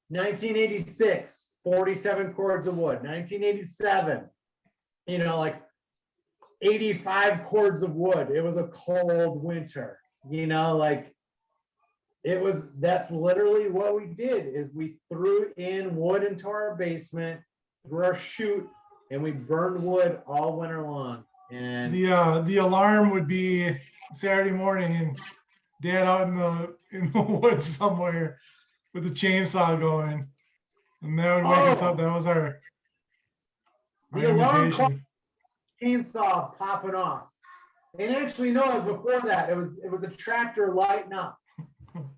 1986, 47 cords of wood. 1987, like 85 cords of wood. It was a cold winter, that's literally what we did is we threw in wood into our basement through our chute and we burned wood all winter long. And the alarm would be Saturday morning and Dad out in the woods somewhere with the chainsaw going, and that would wake us up. That was our alarm invitation. Chainsaw popping off. And actually, no, it was before that. It was the tractor lighting up.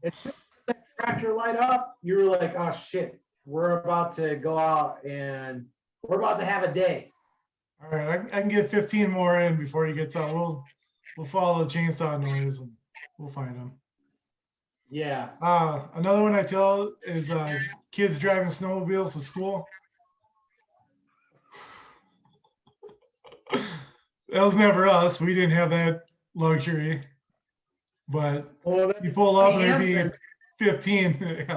As soon as the tractor light up, you were like, oh shit, we're about to go out and we're about to have a day. All right, I can get 15 more in before he gets out. We'll follow the chainsaw noise and we'll find him. Yeah. Another one I tell is kids driving snowmobiles to school. That was never us. We didn't have that luxury. But you pull up and there'd be 15,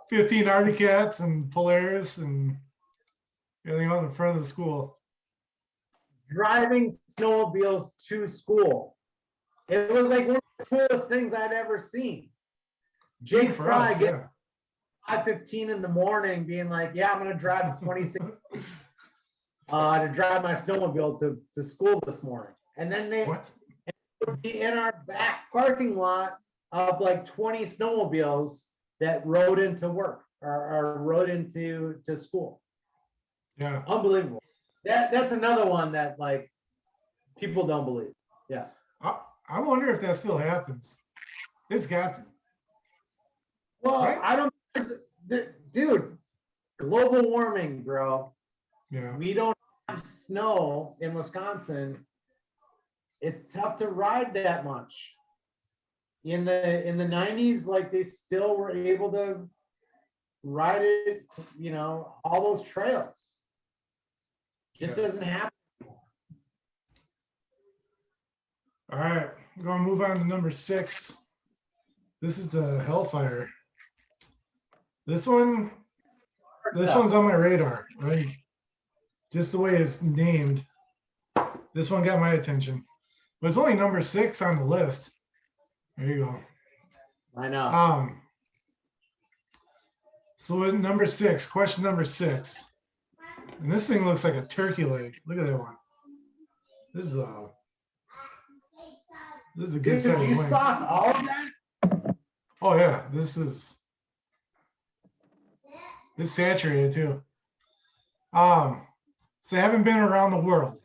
15 Arctic Cats and Polaris and everything on the front of the school. Driving snowmobiles to school. It was like one of the coolest things I'd ever seen. Jake Fry getting 5:15 in the morning being like, yeah, I'm going to drive 26 to drive my snowmobile to school this morning. And then they would be in our back parking lot of like 20 snowmobiles that rode into work or rode into school. Yeah. Unbelievable. That's another one that like people don't believe. Yeah. I wonder if that still happens. It's got to. Well, right? I don't, dude, global warming, bro. Yeah. We don't have snow in Wisconsin. It's tough to ride that much. In the 90s, like they still were able to ride it, all those trails. Just doesn't happen. All right, we're gonna move on to number 6. This is the Hellfire. This one's on my radar. Just the way it's named, this one got my attention. But it's only number 6 on the list. There you go. I know. So at number 6, question number 6. And this thing looks like a turkey leg. Look at that one. This is a good size You wing. sauce all of that? Oh yeah, it's saturated too. So having been around the world,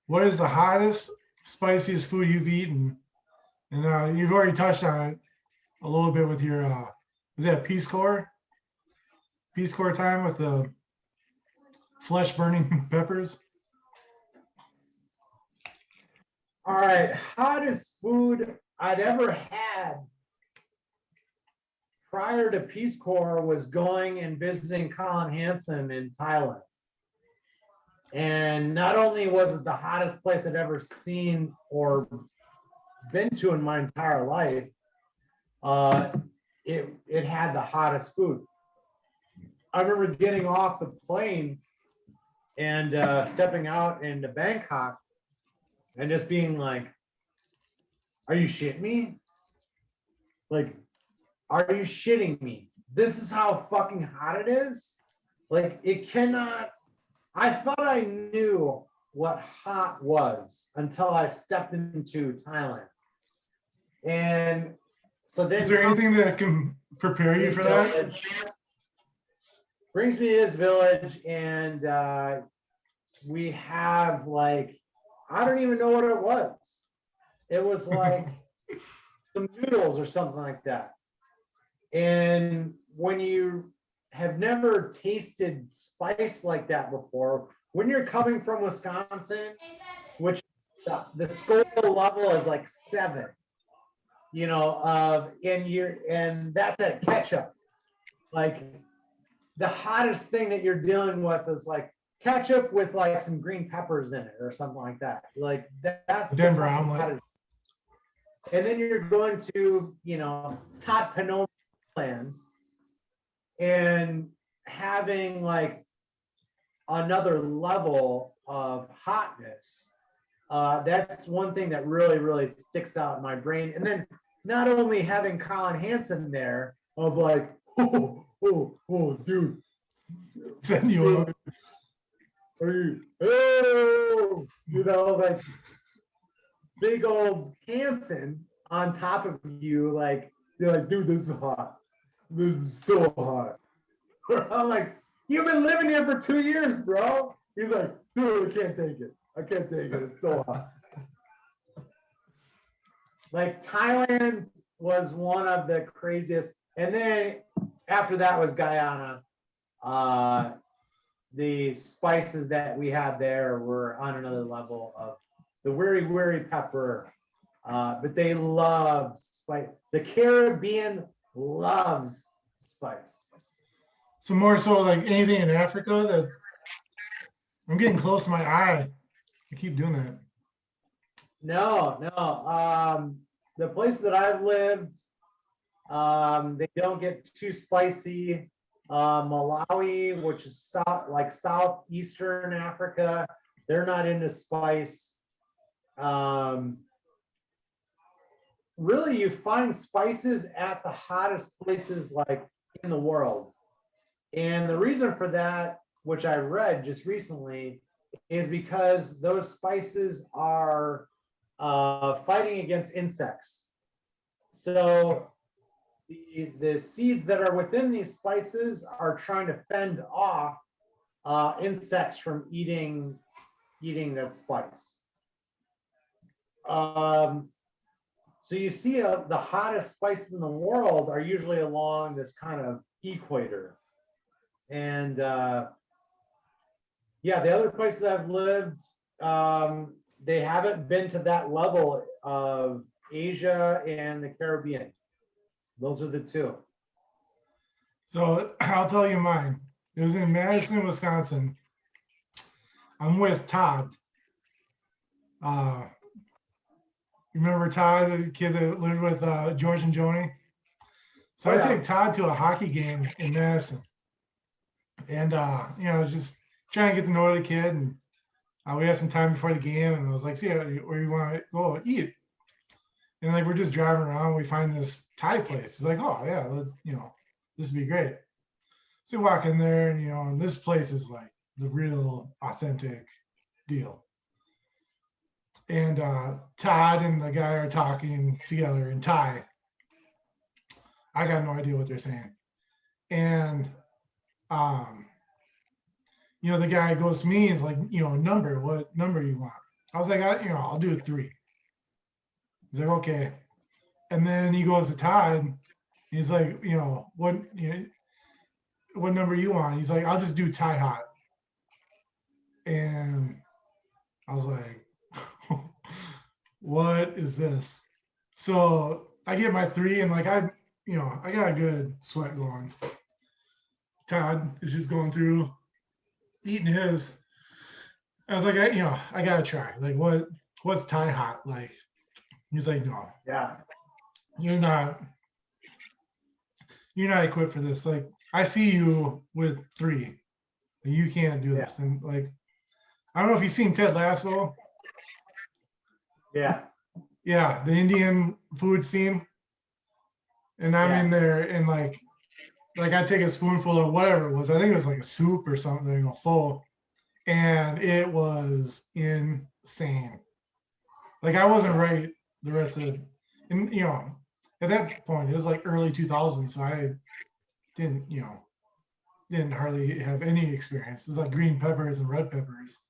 what is the hottest, spiciest food you've eaten? And you've already touched on it a little bit with your was that Peace Corps? Peace Corps time with the flesh burning peppers. All right, hottest food I'd ever had prior to Peace Corps was going and visiting Colin Hansen in Thailand. And not only was it the hottest place I'd ever seen or been to in my entire life, it had the hottest food. I remember getting off the plane and stepping out into Bangkok and just being like, are you shitting me? Like, are you shitting me? This is how fucking hot it is? Like, it cannot. I thought I knew what hot was until I stepped into Thailand. And so then. Is there anything that can prepare you for that? Brings me to this village, and we have like, I don't even know what it was. It was like some noodles or something like that. And when you have never tasted spice like that before, when you're coming from Wisconsin, which the Scoville level is like 7, you know, and that's at ketchup. Like the hottest thing that you're dealing with is like ketchup with like some green peppers in it or something like that. Like that's Denver the omelet. hottest. And then you're going to, you know, top Pinot land and having like another level of hotness. That's one thing that really, really sticks out in my brain. And then not only having Colin Hansen there of like, dude, Send you up. are you, oh, you know, like big old Hansen on top of you, like, you're like, dude, this is hot. This is so hot. I'm like, you've been living here for 2 years, bro. He's like, dude, I can't take it. I can't take it. It's so hot. Like Thailand was one of the craziest. And then after that was Guyana. The spices that we had there were on another level of the wiri pepper. But they love spice. The Caribbean loves spice. So more so like anything in Africa that I'm getting close to my eye. I keep doing that. No. The places that I've lived, they don't get too spicy. Malawi, which is southeastern Africa, they're not into spice. Really, you find spices at the hottest places like in the world. And the reason for that, which I read just recently, is because those spices are fighting against insects. So the seeds that are within these spices are trying to fend off insects from eating that spice. So you see the hottest spices in the world are usually along this kind of equator. And yeah, the other places I've lived, they haven't been to that level of Asia and the Caribbean. Those are the two. So I'll tell you mine. It was in Madison, Wisconsin. I'm with Todd. Remember Todd, the kid that lived with George and Joni? So I take Todd to a hockey game in Madison. And, you know, I was just trying to get to know the kid. And we had some time before the game. And I was like, see, where you want to go eat? And like, we're just driving around. We find this Thai place. It's like, oh, yeah, let's, you know, this would be great. So we walk in there and, you know, and this place is like the real authentic deal. And Todd and the guy are talking together in Thai. I got no idea what they're saying. And, you know, the guy goes to me and is like, you know, what number you want? I was like, you know, I'll do a 3. He's like, okay. And then he goes to Todd. He's like, you know, what number you want? He's like, I'll just do Thai hot. And I was like, what is this? So I get my 3 and like, I got a good sweat going. Todd is just going through eating his. I was like, I gotta try. Like, what's Thai hot like? He's like, no. Yeah. You're not equipped for this. Like, I see you with 3. And you can't do this. And like, I don't know if you've seen Ted Lasso. Yeah. Yeah, the Indian food scene. And I'm in there and like I take a spoonful of whatever it was. I think it was like a soup or something, you know, full. And it was insane. Like I wasn't right the rest of it. And you know, at that point it was like early 2000s, so I didn't hardly have any experience. It was like green peppers and red peppers.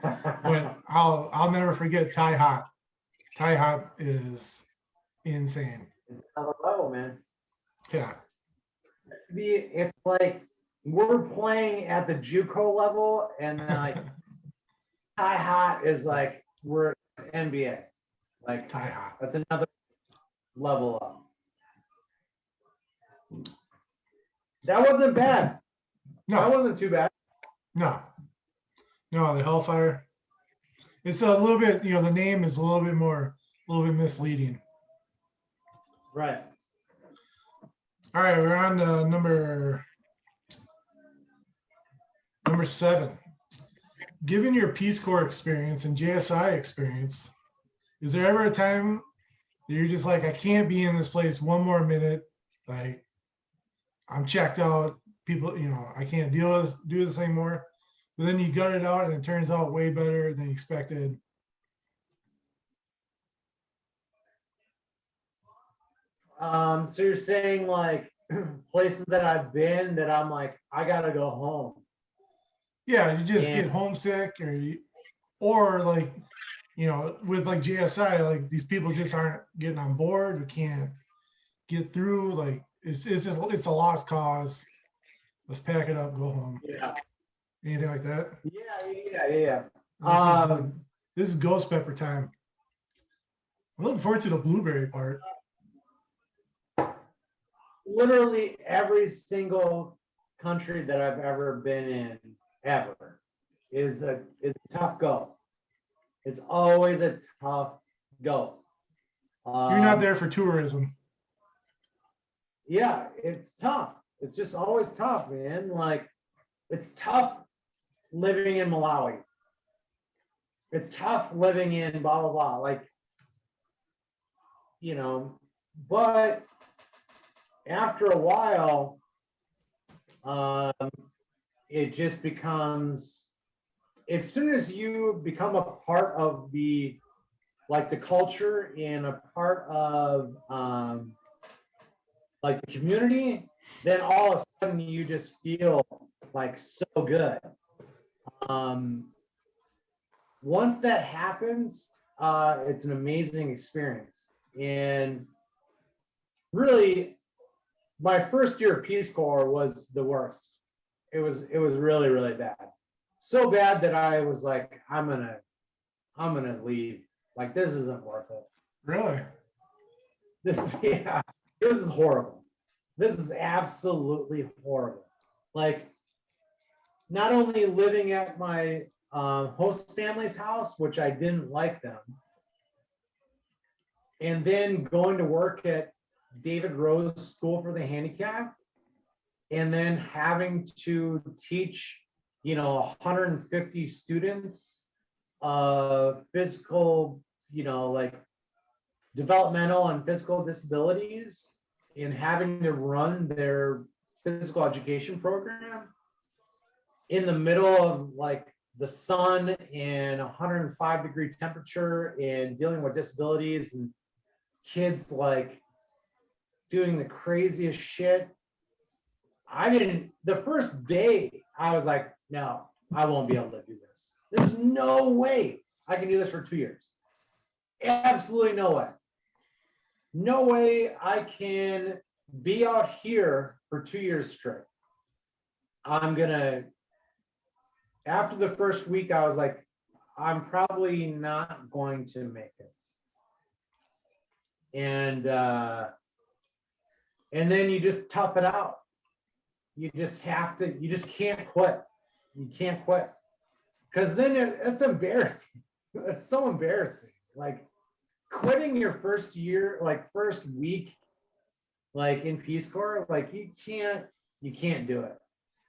But I'll never forget Thai hot. Thai hot is insane. It's another level, man. Yeah. It's like, we're playing at the JUCO level, and then like high hot is like we're NBA. Like Tie hot. that's another level up. That wasn't bad. That No, wasn't too bad. no, the Hellfire. It's a little bit, the name is a little bit misleading. Right. All right, we're on to number 7. Given your Peace Corps experience and JSI experience, is there ever a time that you're just like, I can't be in this place one more minute? Like, I'm checked out. People, I can't do this anymore. But then you gut it out and it turns out way better than you expected. So you're saying like places that I've been that I'm like, I gotta go home. Yeah, you just And- get homesick or like, with like JSI, like these people just aren't getting on board. We can't get through. Like it's a lost cause. Let's pack it up, go home. Yeah. Anything like that? Yeah. This is ghost pepper time. I'm looking forward to the blueberry part. Literally every single country that I've ever been in ever is a tough go. It's always a tough go. You're not there for tourism. Yeah, it's tough. It's just always tough, man. Like it's tough living in Malawi. It's tough living in blah blah blah. Like, but after a while, it just becomes, as soon as you become a part of the culture and a part of like the community, then all of a sudden you just feel like so good. Once that happens, it's an amazing experience. And really, my first year of Peace Corps was the worst. It was really, really bad. So bad that I was like, I'm gonna leave. Like, this isn't worth it. Really? This is horrible. This is absolutely horrible. Like, not only living at my host family's house, which I didn't like them, and then going to work at David Rose School for the Handicapped, and then having to teach, 150 students physical, developmental and physical disabilities, and having to run their physical education program in the middle of like the sun and 105-degree temperature and dealing with disabilities and kids like doing the craziest shit. The first day I was like, no, I won't be able to do this. There's no way I can do this for 2 years. Absolutely no way. No way I can be out here for 2 years straight. After the first week, I was like, I'm probably not going to make it. And then you just tough it out. You just can't quit. You can't quit. Because then it's embarrassing. It's so embarrassing. Like quitting your first year, like first week, like in Peace Corps, like you can't do it.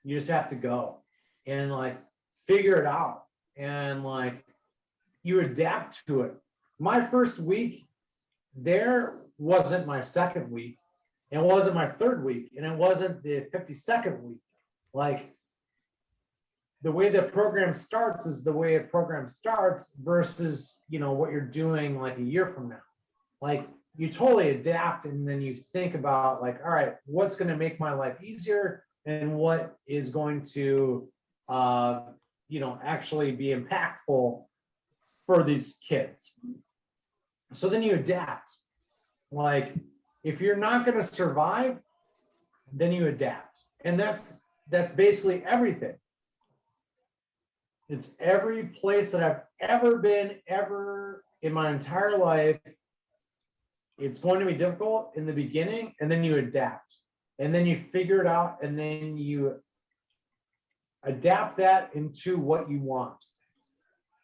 You just have to go and like figure it out. And like you adapt to it. My first week there wasn't my second week. It wasn't my third week, and it wasn't the 52nd week. Like the way the program starts is the way a program starts versus, what you're doing like a year from now. Like you totally adapt, and then you think about like, all right, what's going to make my life easier and what is going to, actually be impactful for these kids. So then you adapt. Like, if you're not going to survive, then you adapt. And that's that's basically everything. It's every place that I've ever been, ever in my entire life. It's going to be difficult in the beginning, and then you adapt, and then you figure it out, and then you adapt that into what you want.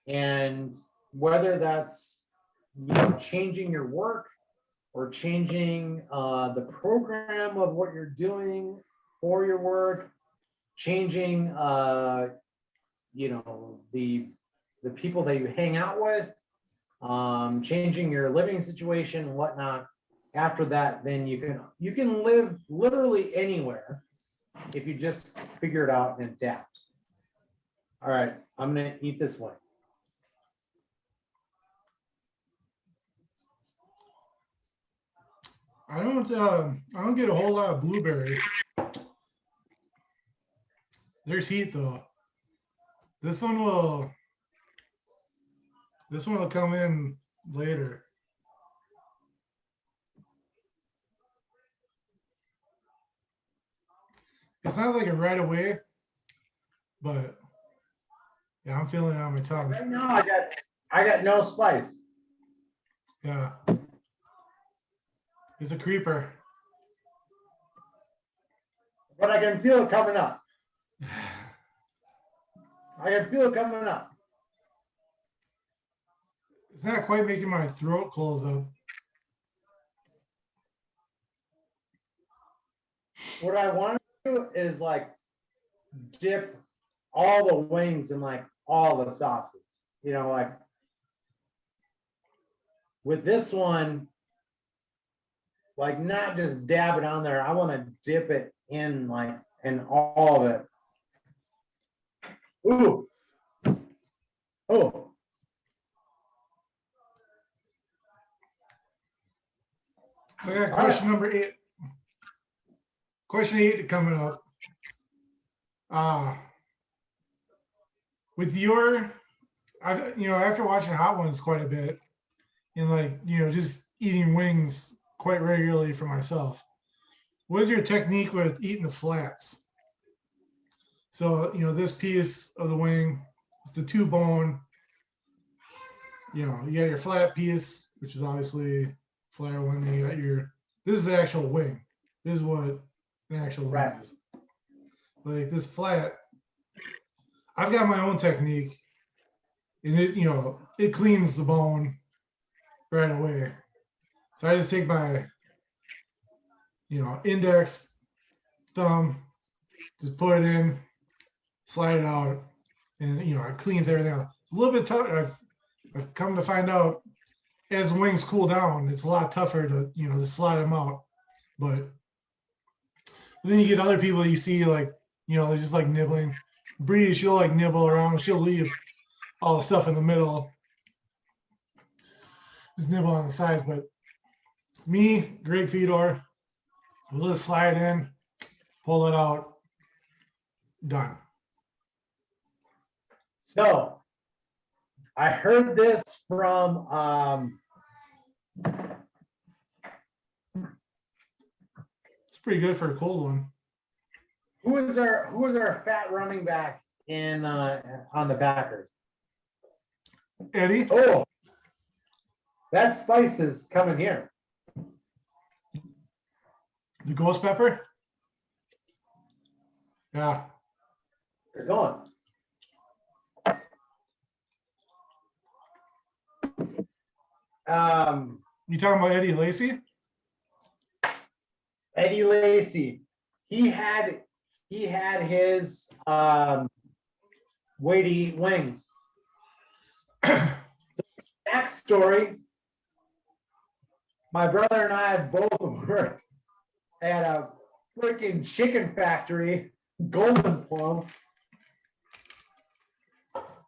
And whether that's, changing your work or changing the program of what you're doing for your work, changing the people that you hang out with, changing your living situation and whatnot. After that, then you can live literally anywhere if you just figure it out and adapt. All right, I'm gonna eat this one. I don't get a whole lot of blueberry. There's heat though. This one will come in later. It's not like a right away, but yeah, I'm feeling it on my tongue. Right now, I got no spice. Yeah. It's a creeper. But I can feel it coming up. I can feel it coming up. It's not quite making my throat close up. What I want to do is like dip all the wings in like all the sauces. Like with this one, like not just dab it on there. I want to dip it in like in all of it. Ooh. Oh. So I got question number 8. Question 8 coming up. With your, after watching Hot Ones quite a bit, and like, just eating wings quite regularly for myself, what is your technique with eating the flats? So, this piece of the wing, it's the 2 bone, you got your flat piece, which is obviously flatter one, then you got this is the actual wing. This is what an actual wing is. Like this flat, I've got my own technique, and it cleans the bone right away. So I just take my, index, thumb, just put it in, slide it out, and it cleans everything out. It's a little bit tough. I've come to find out as wings cool down, it's a lot tougher to to slide them out. But then you get other people that you see like they're just like nibbling. Bree, she'll like nibble around. She'll leave all the stuff in the middle, just nibble on the sides. But me, Greg Fedor, we'll just slide in, pull it out, done. So I heard this from It's pretty good for a cold one. who was our fat running back in on the Packers? Eddie? Oh, that spice is coming here. The ghost pepper? Yeah. They're going. You talking about Eddie Lacy? Eddie Lacy, he had his way to eat wings. So, backstory: my brother and I both worked at a freaking chicken factory, Golden Plum,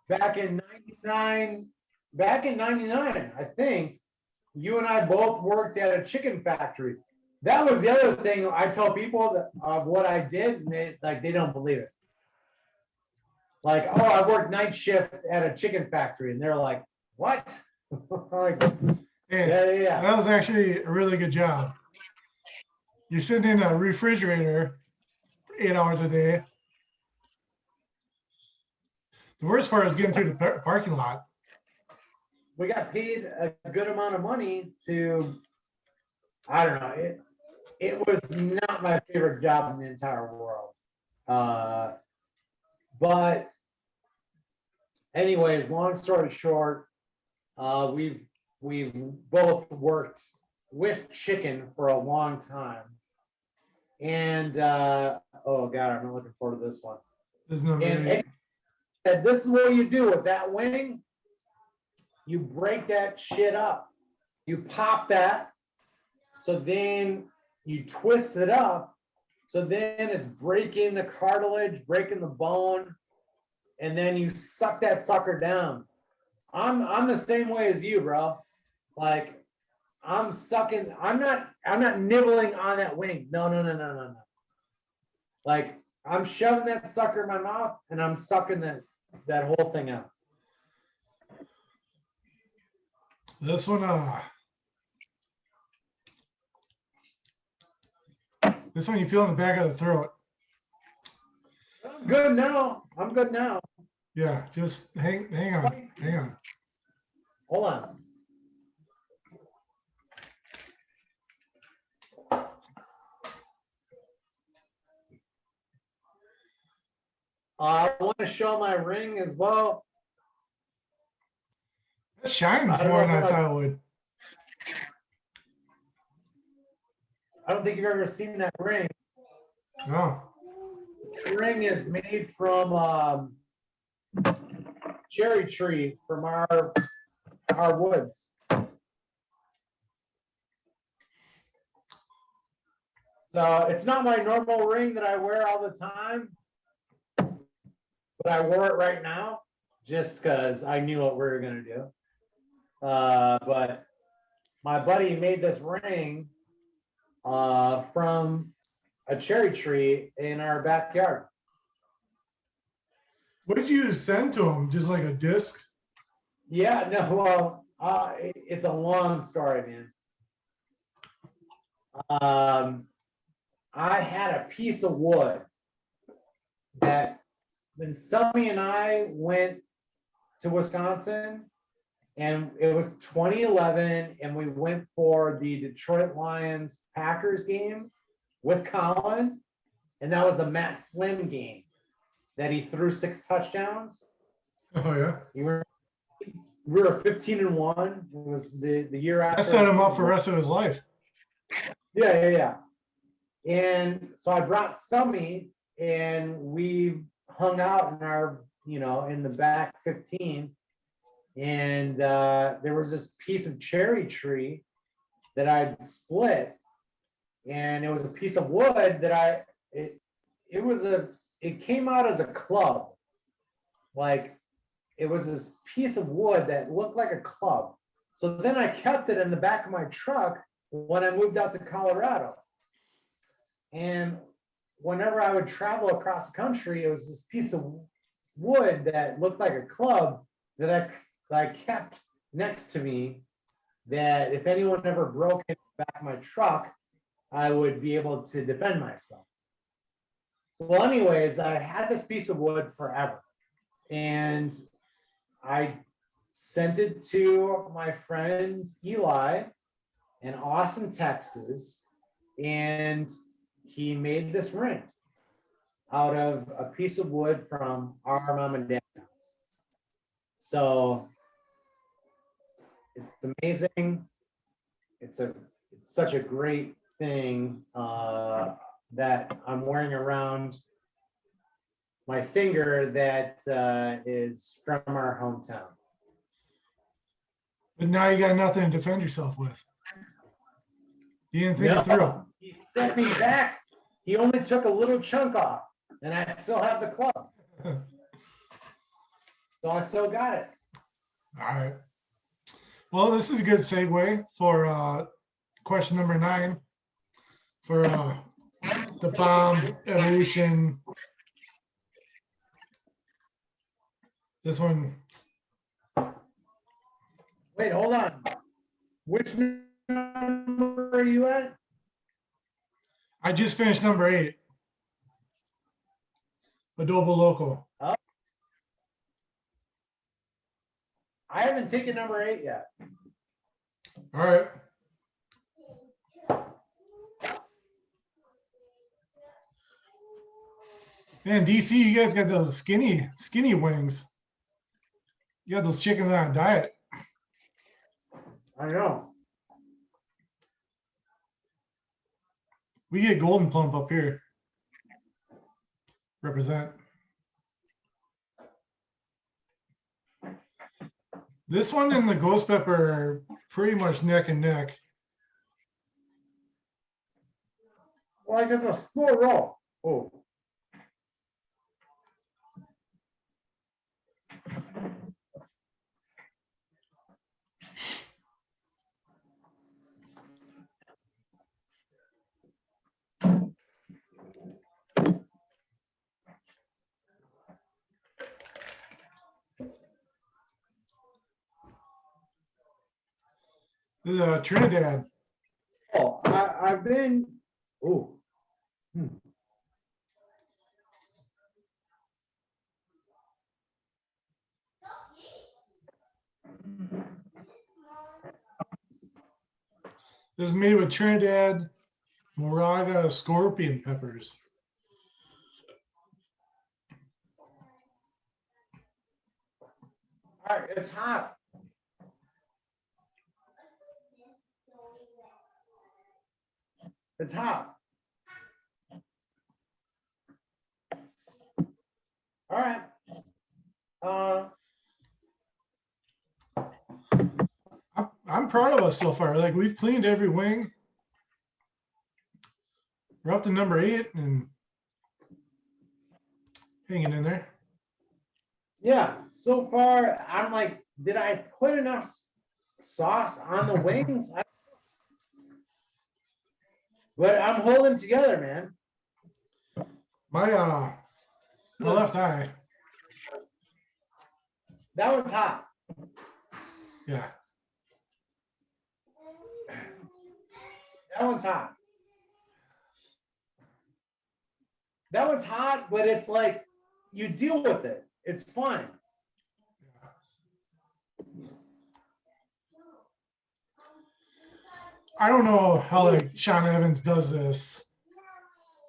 back in '99. Back in '99, I think you and I both worked at a chicken factory. That was the other thing I tell people of what I did, and they don't believe it. Like, oh, I worked night shift at a chicken factory, and they're like, what? Like, Hey, yeah. That was actually a really good job. You're sitting in a refrigerator for 8 hours a day, The worst part is getting through the parking lot. We got paid a good amount of money to, I don't know, it was not my favorite job in the entire world. But anyways, long story short, we've both worked with chicken for a long time. And oh God, I'm not looking forward to this one. There's no And this is what you do with that wing. You break that shit up. You pop that. So then you twist it up. So then it's breaking the cartilage, breaking the bone, and then you suck that sucker down. I'm the same way as you, bro. Like I'm sucking. I'm not nibbling on that wing. No. Like I'm shoving that sucker in my mouth and I'm sucking that whole thing out. This one, you feel in the back of the throat. I'm good now. I'm good now. Yeah, just hang on. Hold on. I want to show my ring as well. It shines more than I thought it would. I don't think you've ever seen that ring. No. The ring is made from cherry tree from our woods. So it's not my normal ring that I wear all the time, but I wore it right now just because I knew what we were gonna do. But my buddy made this ring from a cherry tree in our backyard. What did you send to him? Just like a disc? Yeah, no, well, it's a long story, man. I had a piece of wood that when Sammy and I went to Wisconsin, and it was 2011, and we went for the Detroit Lions Packers game with Colin, and that was the Matt Flynn game that he threw 6 touchdowns. Oh yeah. We were 15-1. It was the year after. That set him up for the rest of his life. Yeah. And so I brought Sammy, and we hung out in our, in the back 15. And there was this piece of cherry tree that I'd split, and it was a piece of wood that it came out as a club. Like it was this piece of wood that looked like a club. So then I kept it in the back of my truck when I moved out to Colorado. And whenever I would travel across the country, it was this piece of wood that looked like a club that I kept next to me, that if anyone ever broke into the back of my truck, I would be able to defend myself. Well, anyways, I had this piece of wood forever, and I sent it to my friend Eli in Austin, Texas, and he made this ring out of a piece of wood from our mom and dad's house. So it's amazing. It's such a great thing that I'm wearing around my finger that is from our hometown. But now you got nothing to defend yourself with. You didn't think it through. He sent me back. He only took a little chunk off, and I still have the club. So I still got it. All right. Well, this is a good segue for question number 9 for the bomb evolution. This one. Wait, hold on. Which number are you at? I just finished number 8. Adobo Loco. I haven't taken number 8 yet. All right. Man, DC, you guys got those skinny wings. You got those chickens on a diet. I know. We get golden plump up here. Represent. This one and the ghost pepper are pretty much neck and neck. Well, I got the slow roll. Oh. This is Trinidad. Oh, I've been. Oh. This is made with Trinidad Moraga scorpion peppers. All right, it's hot. It's hot. All right. I'm proud of us so far. Like, we've cleaned every wing. We're up to number 8 and hanging in there. Yeah, so far I'm like, did I put enough sauce on the wings? But I'm holding together, man. My left eye. That one's hot. Yeah. That one's hot. That one's hot, but it's like you deal with it. It's fine. I don't know how like Sean Evans does this.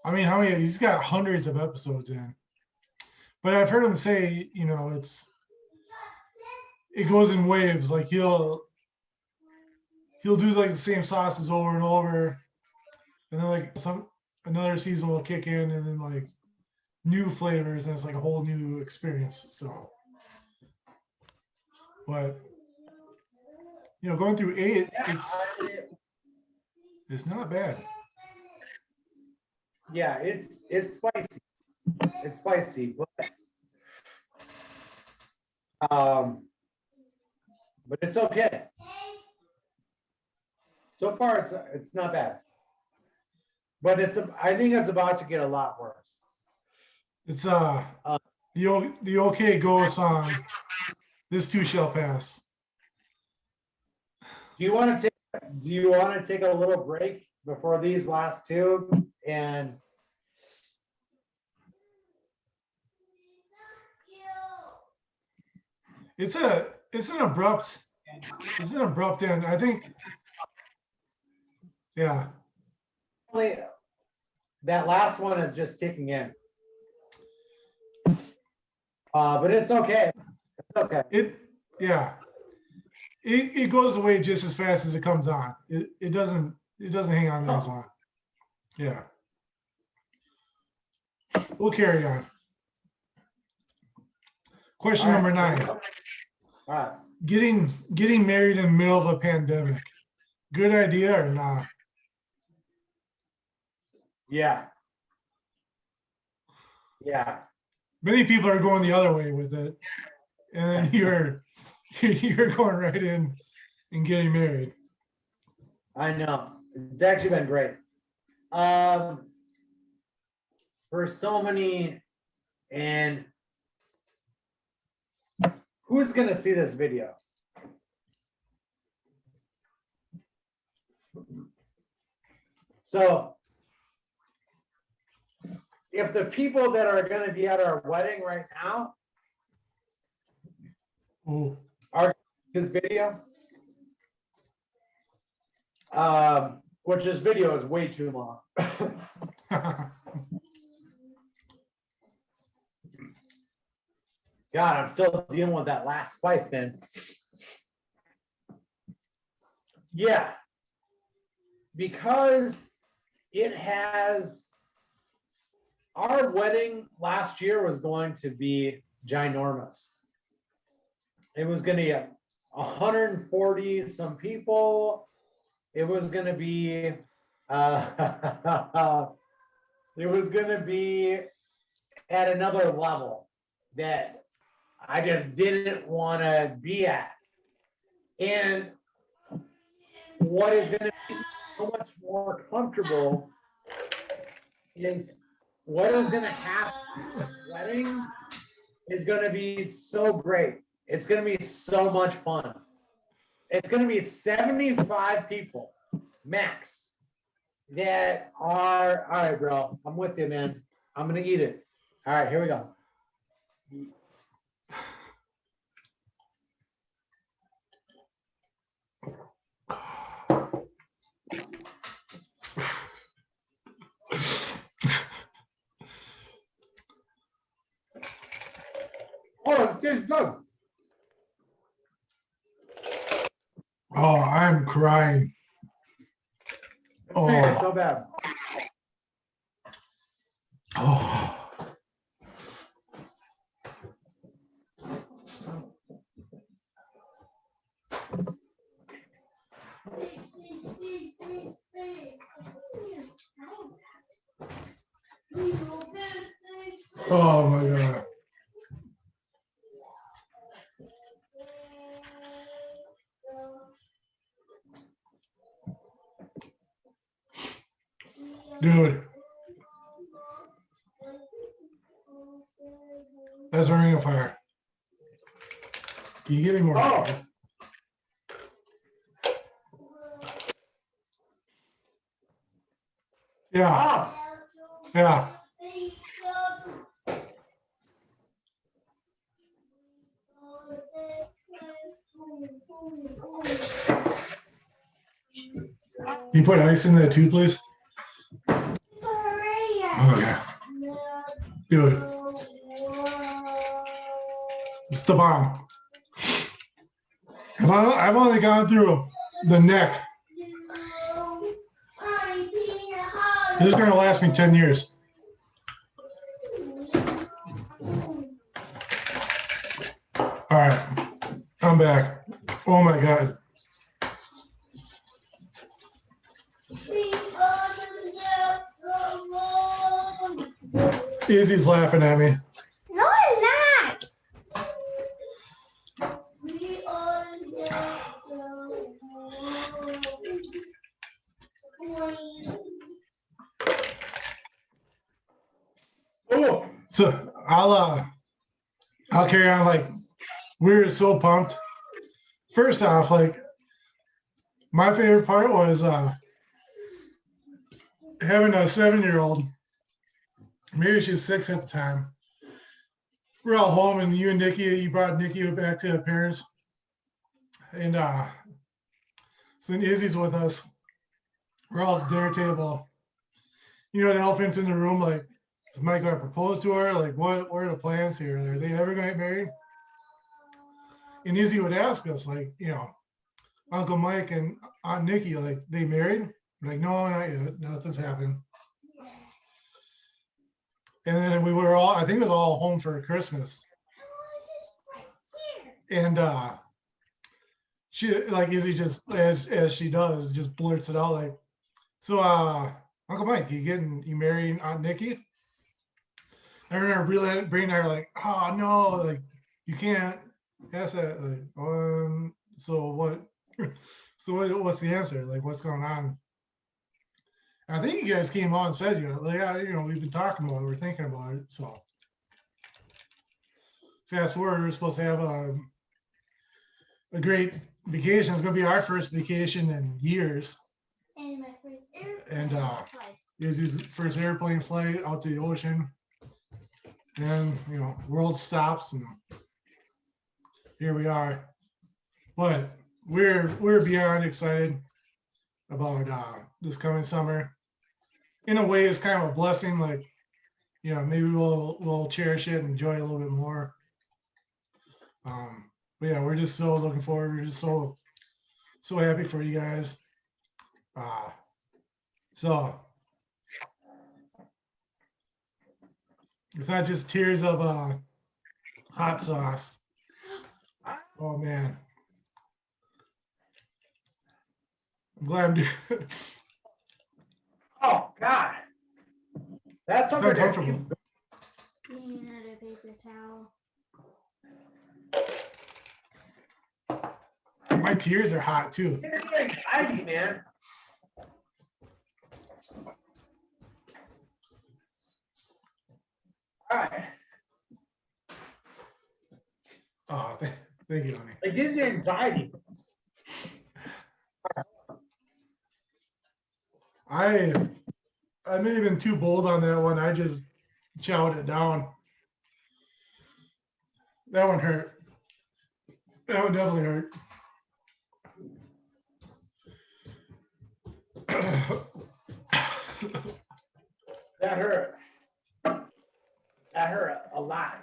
I mean, how many he's got hundreds of episodes in. But I've heard him say, you know, it goes in waves. Like he'll do like the same sauces over and over. And then like another season will kick in and then like new flavors and it's like a whole new experience. So but you know, going through 8, it's not bad. Yeah, it's spicy. It's spicy, but it's okay. So far, it's not bad. But I think it's about to get a lot worse. It's the OK Go song. This too shall pass. Do you want to take a little break before these last two? And it's an abrupt end. I think. Yeah. That last one is just kicking in. But it's okay. It's okay. It goes away just as fast as it comes on. It doesn't hang on there as long. Yeah. We'll carry on. Question number 9. All right. Getting married in the middle of a pandemic. Good idea or not? Yeah. Yeah. Many people are going the other way with it. And then you're going right in and getting married. I know. It's actually been great. For so many, and who's gonna see this video? So if the people that are gonna be at our wedding right now Oh, are his video. Which his video is way too long. God, I'm still dealing with that last spike, man. Yeah. Because it has, our wedding last year was going to be ginormous. It was going to be 140 some people. It was going to be, it was going to be at another level that I just didn't want to be at. And what is going to be so much more comfortable is what is going to happen at this wedding is going to be so great. It's going to be so much fun. It's going to be 75 people max that are, all right, bro, I'm with you, man. I'm going to eat it. All right, here we go. Oh, it's just good. Oh, I'm crying. Man, it's Oh, so bad. oh. Oh my God. Dude. That's a ring of fire. Can you get any more? Oh. Yeah, Ah, yeah. You put ice in that too, please? Okay. Dude, it's the bomb. I've only gone through the neck. This is going to last me 10 years. All right, I'm back. Oh my God. Izzy's laughing at me. No, I'm not. oh, So I'll carry on. Like, we were so pumped. First off, like, my favorite part was having a 7-year-old. Maybe she was 6 at the time. We're all home, and you and Nikki, you brought Nikki back to her parents. And so then Izzy's with us. We're all at the dinner table. You know, the elephant's in the room, like, is Mike going to propose to her? Like, what are the plans here? Are they ever going to get married? And Izzy would ask us, like, you know, Uncle Mike and Aunt Nikki, like, they married? Like, no, not yet. Nothing's happened. And then we were all, I think it was all home for Christmas. And she, like, Izzy just, as she does, just blurts it out, like, so Uncle Mike, you marrying Aunt Nikki? I remember Bree and I were like, oh no, like, you can't ask that. Like, so what? So what's the answer? Like, what's going on? And I think you guys came on and said, like, yeah, you know, we've been talking about it, we're thinking about it. So fast forward, we're supposed to have a great vacation. It's gonna be our first vacation in years. And my first airplane And flight. Izzy's first airplane flight out to the ocean. And, you know, world stops, and here we are. But we're beyond excited about this coming summer. In a way, it's kind of a blessing. Like, you know, maybe we'll cherish it and enjoy it a little bit more. But yeah, we're just so looking forward. We're just so happy for you guys. So it's not just tears of hot sauce. Oh man, I'm glad I'm doing. Oh God, that's It's over there. uncomfortable. Another paper towel. My tears are hot too. It's anxiety, man. All right, Oh, thank you, honey. it gives you anxiety. I may have been too bold on that one. I just chowed it down. That one hurt. That one definitely hurt. That hurt. That hurt a lot.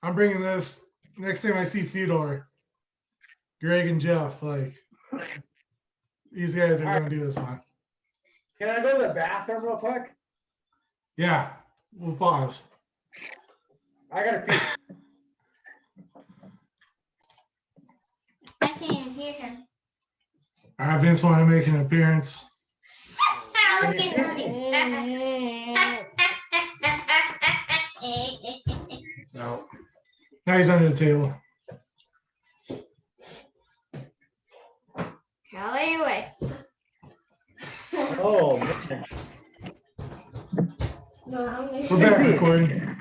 I'm bringing this next time I see Fedor, Greg and Jeff. Like, these guys are going to do this one. Can I go to the bathroom real quick? Yeah, we'll pause. I gotta pee. I can't even hear him. All right, Vince want to make an appearance. Look at No. Now he's under the table. Now anyway. Oh, man. We're back recording.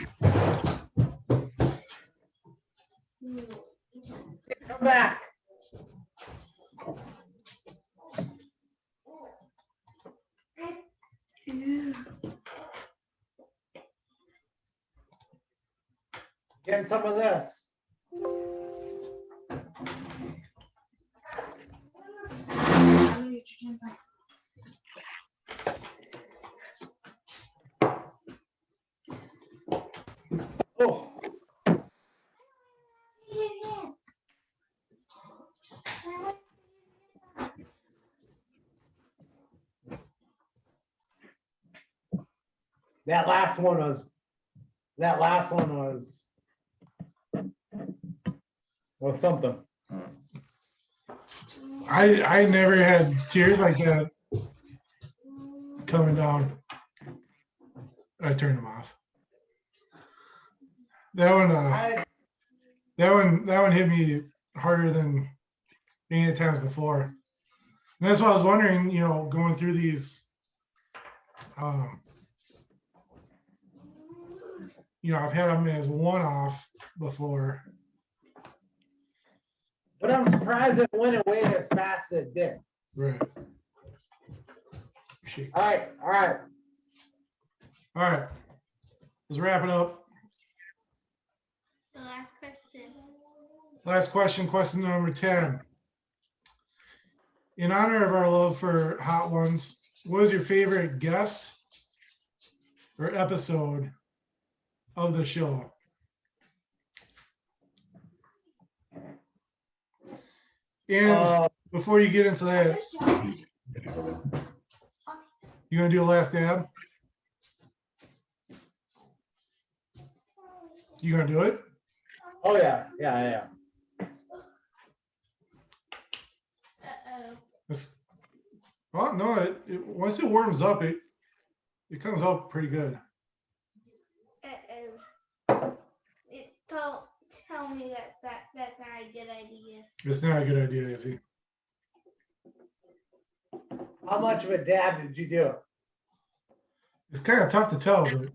Come back. Getting some of this. Oh, that last one was something. I never had tears like that coming down. I turned them off. That one hit me harder than any times before. And that's why I was wondering, you know, going through these, you know, I've had them as one-off before. But I'm surprised it went away as fast as it did. Right. Shit. All right. All right. Let's wrap it up. The last question. Last question, question number 10. In honor of our love for Hot Ones, what was your favorite guest or episode of the show? And before you get into that, you gonna do a last dab? You gonna do it? Oh yeah. It's, oh no! It once it warms up, it comes out pretty good. Tell me that's not a good idea. It's not a good idea, is it? How much of a dab did you do? It's kind of tough to tell, but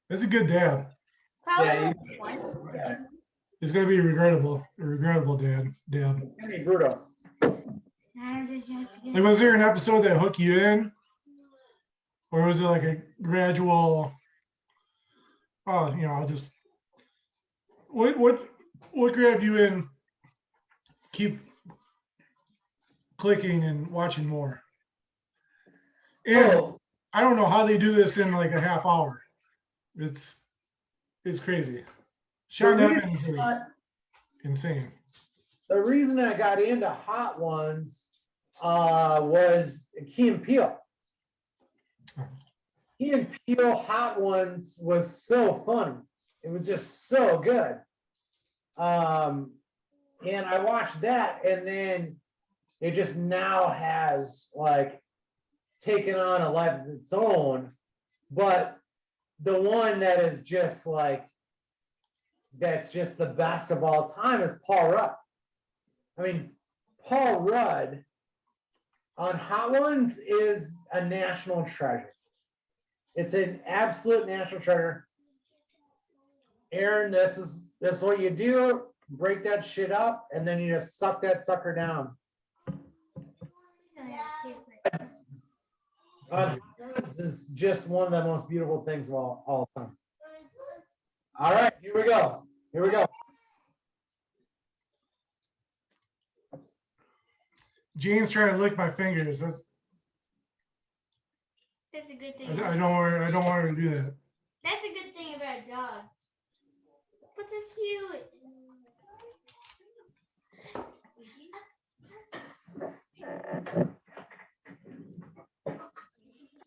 it's a good dab. Probably Yeah, one. Yeah, It's gonna be a regrettable dab. it's gonna be brutal. Like, was there an episode that hooked you in, or was it like a gradual? Oh, you know, I'll just. What what grabbed you in? Keep clicking and watching more. And Oh, I don't know how they do this in like a half hour. It's crazy. Sean The reason Evans is insane. the reason I got into Hot Ones was Key and Peele. Key and Peele Hot Ones was so fun. It was just so good. And I watched that, and then it just now has like taken on a life of its own. But the one that is just like that's just the best of all time is Paul Rudd. I mean, Paul Rudd on Hot Ones is a national treasure. It's an absolute national treasure. Aaron, this is what you do. Break that shit up, and then you just suck that sucker down. This is just one of the most beautiful things of all time. All right, here we go. Here we go. Jane's trying to lick my fingers. That's a good thing. I don't want her to do that. That's a good thing about dogs. But they're cute.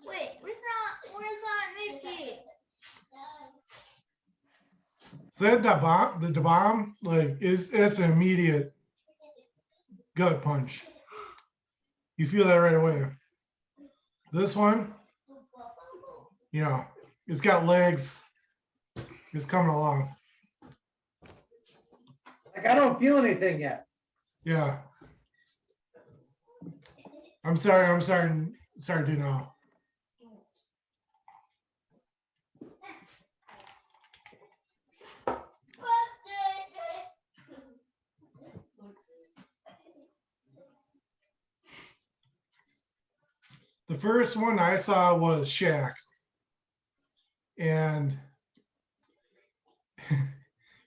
Wait, where's Aunt Nikki? So the bomb, like it's an immediate gut punch. You feel that right away. This one, you know, it's got legs. It's coming along. Like I don't feel anything yet. Yeah. I'm starting to now. The first one I saw was Shaq. And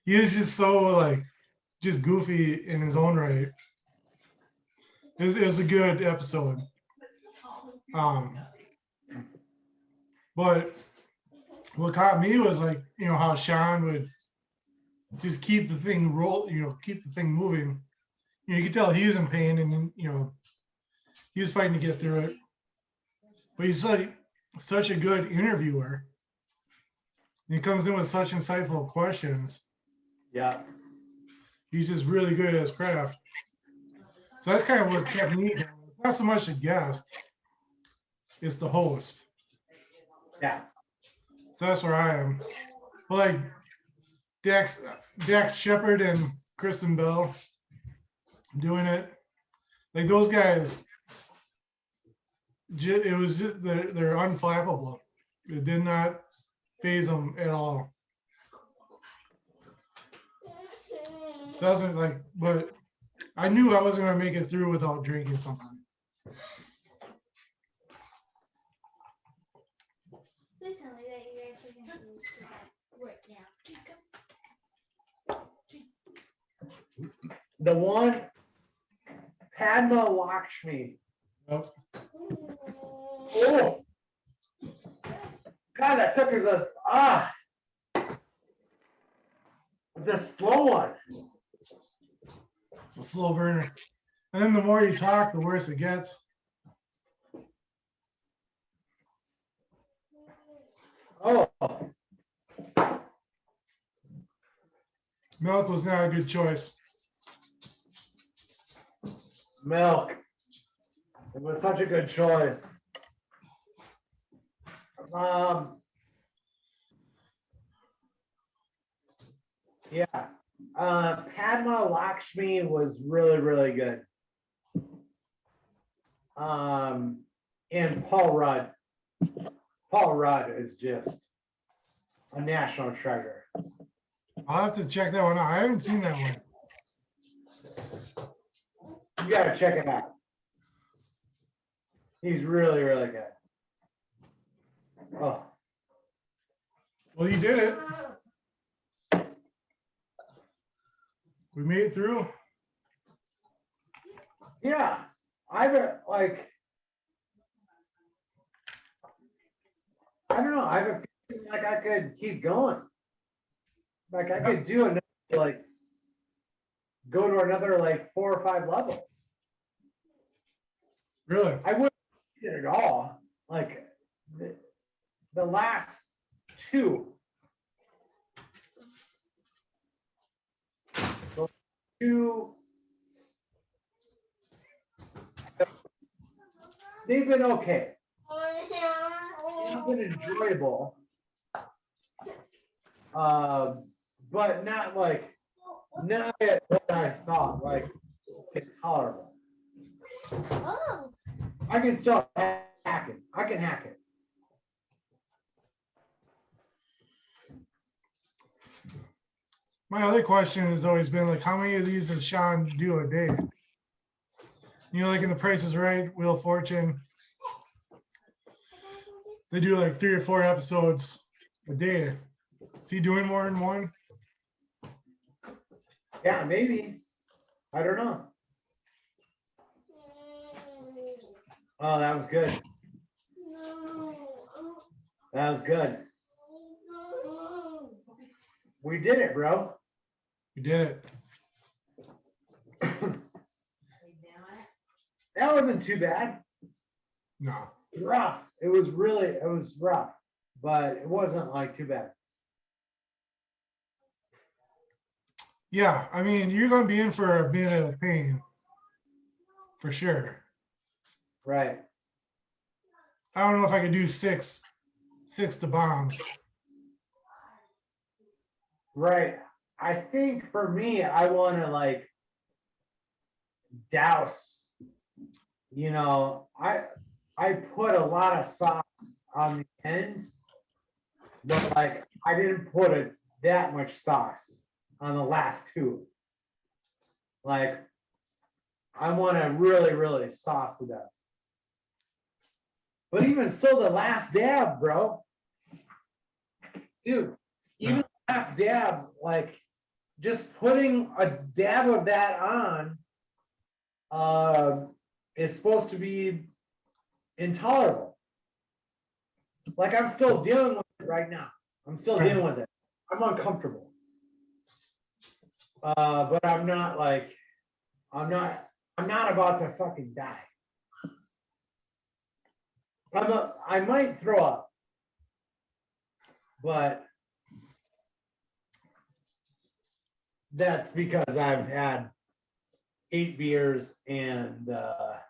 he is just so like just goofy in his own right. It was a good episode. But what caught me was like, you know, how Sean would just keep the thing keep the thing moving. You know, you could tell he was in pain and, you know, he was fighting to get through it. But he's like such a good interviewer. He comes in with such insightful questions. Yeah. He's just really good at his craft. So that's kind of what kept me going. It's not so much the guest, it's the host. Yeah. So that's where I am. But like Dax Shepard and Kristen Bell doing it, like those guys, it was just they're unflappable. It did not phase them at all. So I wasn't like, but I knew I wasn't going to make it through without drinking something. Please tell me that you guys are gonna do this right now. The one, Padma Lakshmi. Nope. Oh, God, that sucker's the slow one. It's a slow burner. And then the more you talk, the worse it gets. Oh, Milk was not a good choice. milk. It was such a good choice. Yeah. Padma Lakshmi was really, really good. And Paul Rudd. Paul Rudd is just a national treasure. I'll have to check that one out. I haven't seen that one. You gotta check it out. He's really, really good. Oh, Well, you did it. We made it through. Yeah, I've like, I don't know. I have a feeling like I could keep going. Like I could do another, like, go to another like 4 or 5 levels. Really? I wouldn't get it all. Like the last 2. The 2, they've been okay. They've been enjoyable. But not like, not at what I thought, like it's tolerable. Oh. I can still hack it. I can hack it. My other question has always been like, how many of these does Sean do a day? You know, like in The Price is Right, Wheel of Fortune, they do like 3 or 4 episodes a day. Is he doing more than one? Yeah, maybe. I don't know. Oh, that was good. That was good. We did it, bro. We did it. That wasn't too bad. No. Rough. It was rough, but it wasn't like too bad. Yeah, I mean, you're going to be in for a bit of pain, for sure. Right. I don't know if I could do six to bombs. Right. I think for me, I want to like douse. You know, I put a lot of sauce on the end, but like I didn't put that much sauce on the last 2. Like I want to really, really sauce it up. But even so, the last dab, bro, dude, even the last dab, like just putting a dab of that on, is supposed to be intolerable. Like I'm still dealing with it right now. I'm still dealing with it. I'm uncomfortable. But I'm not like, I'm not about to fucking die. I might throw up, but that's because I've had 8 beers and a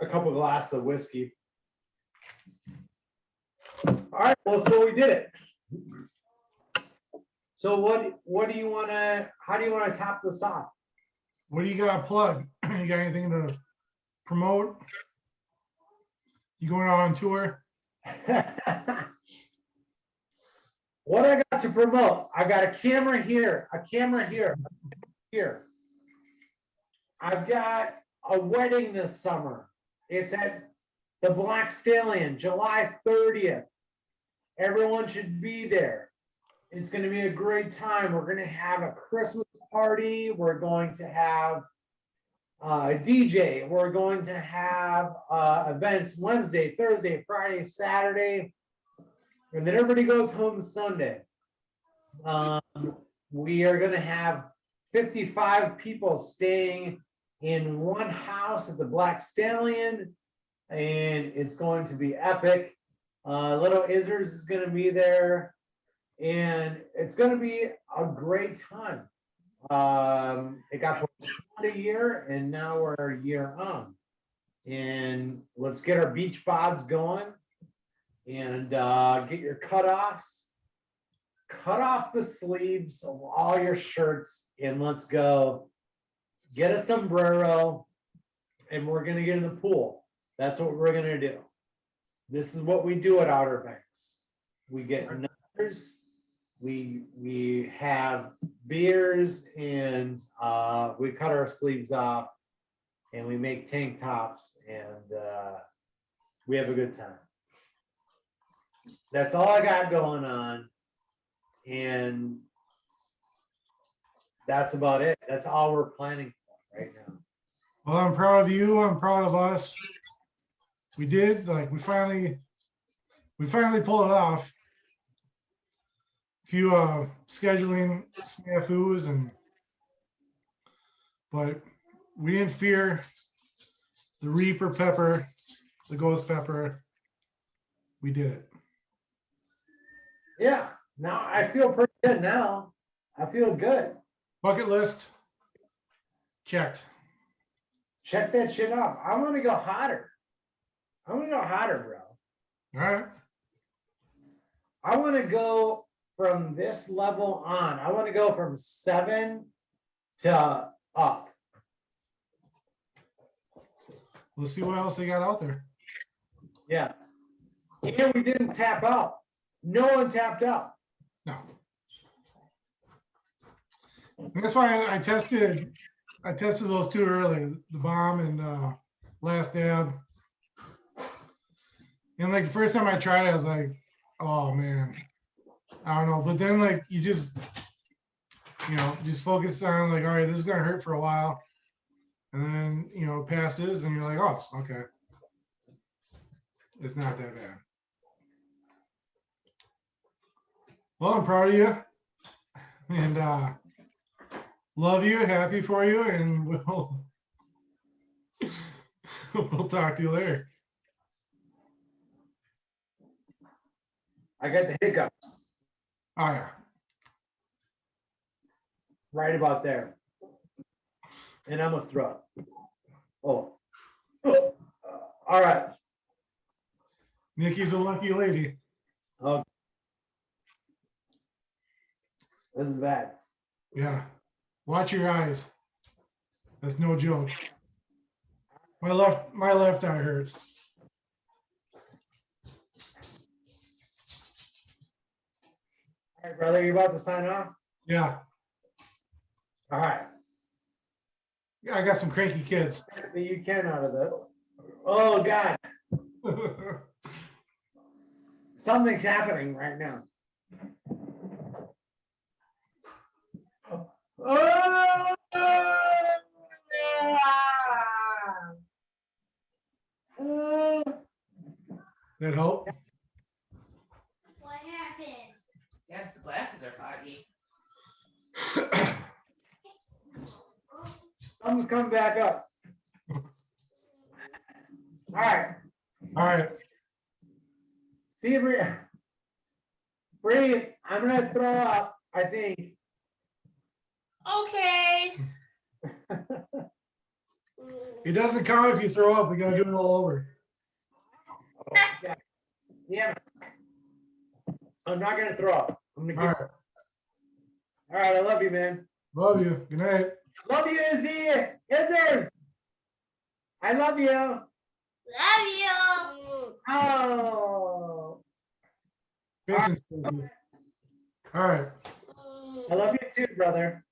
couple glasses of whiskey. All right, well, so we did it. So what do you want to, how do you want to top this off? What do you got to plug? You got anything to promote? You going out on tour? What I got to promote, I got a camera here, here. I've got a wedding this summer. It's at the Black Stallion, July 30th. Everyone should be there. It's going to be a great time. We're going to have a Christmas party. We're going to have a DJ. We're going to have events Wednesday, Thursday, Friday, Saturday, and then everybody goes home Sunday. We are going to have 55 people staying in one house at the Black Stallion, and it's going to be epic. Little Izzers is going to be there, and it's going to be a great time. It got postponed a year, and now we're a year on. And let's get our beach bods going, and get your cutoffs. Cut off the sleeves of all your shirts, and let's go. Get a sombrero, and we're gonna get in the pool. That's what we're gonna do. This is what we do at Outer Banks. We get numbers, we have beers, and we cut our sleeves off, and we make tank tops, and we have a good time. That's all I got going on. And that's about it. That's all we're planning for right now. Well, I'm proud of you. I'm proud of us. We did, like, we finally pulled it off. Few scheduling snafus but we didn't fear the Reaper pepper, the ghost pepper. We did it. Yeah, now I feel pretty good now. I feel good. Bucket list checked. Check that shit off. I want to go hotter. I want to go hotter, bro. All right. I want to go from this level on. I want to go from 7 to up. Let's see what else they got out there. Yeah. And we didn't tap out. No one tapped out. No. And that's why I tested those two earlier, the bomb and last dab. And like the first time I tried it, I was like, oh man, I don't know. But then like you just focus on like, all right, this is gonna hurt for a while. And then it passes and you're like, oh, okay. It's not that bad. Well, I'm proud of you. And love you, happy for you, and we'll talk to you later. I got the hiccups Oh yeah. right about there. And I almost threw up. Oh. All right. Nikki's a lucky lady. Oh. This is bad. Yeah. Watch your eyes. That's no joke. My left eye hurts. All right, brother, you about to sign off? Yeah. All right. Yeah, I got some cranky kids. You can out of this. Oh, God. Something's happening right now. Oh! That help? What happened? Yes, the glasses are foggy. Something's coming back up. All right. All right. See you, breathe. I'm gonna throw up, I think. Okay. It doesn't count if you throw up. We gotta do it all over. Oh, yeah. Yeah. I'm not gonna throw up. I'm gonna All get. right. All right. I love you, man. Love you. Good night. Love you, Izzy. Izzers. I love you. Love you. Oh. Vincent. All right. I love you too, brother.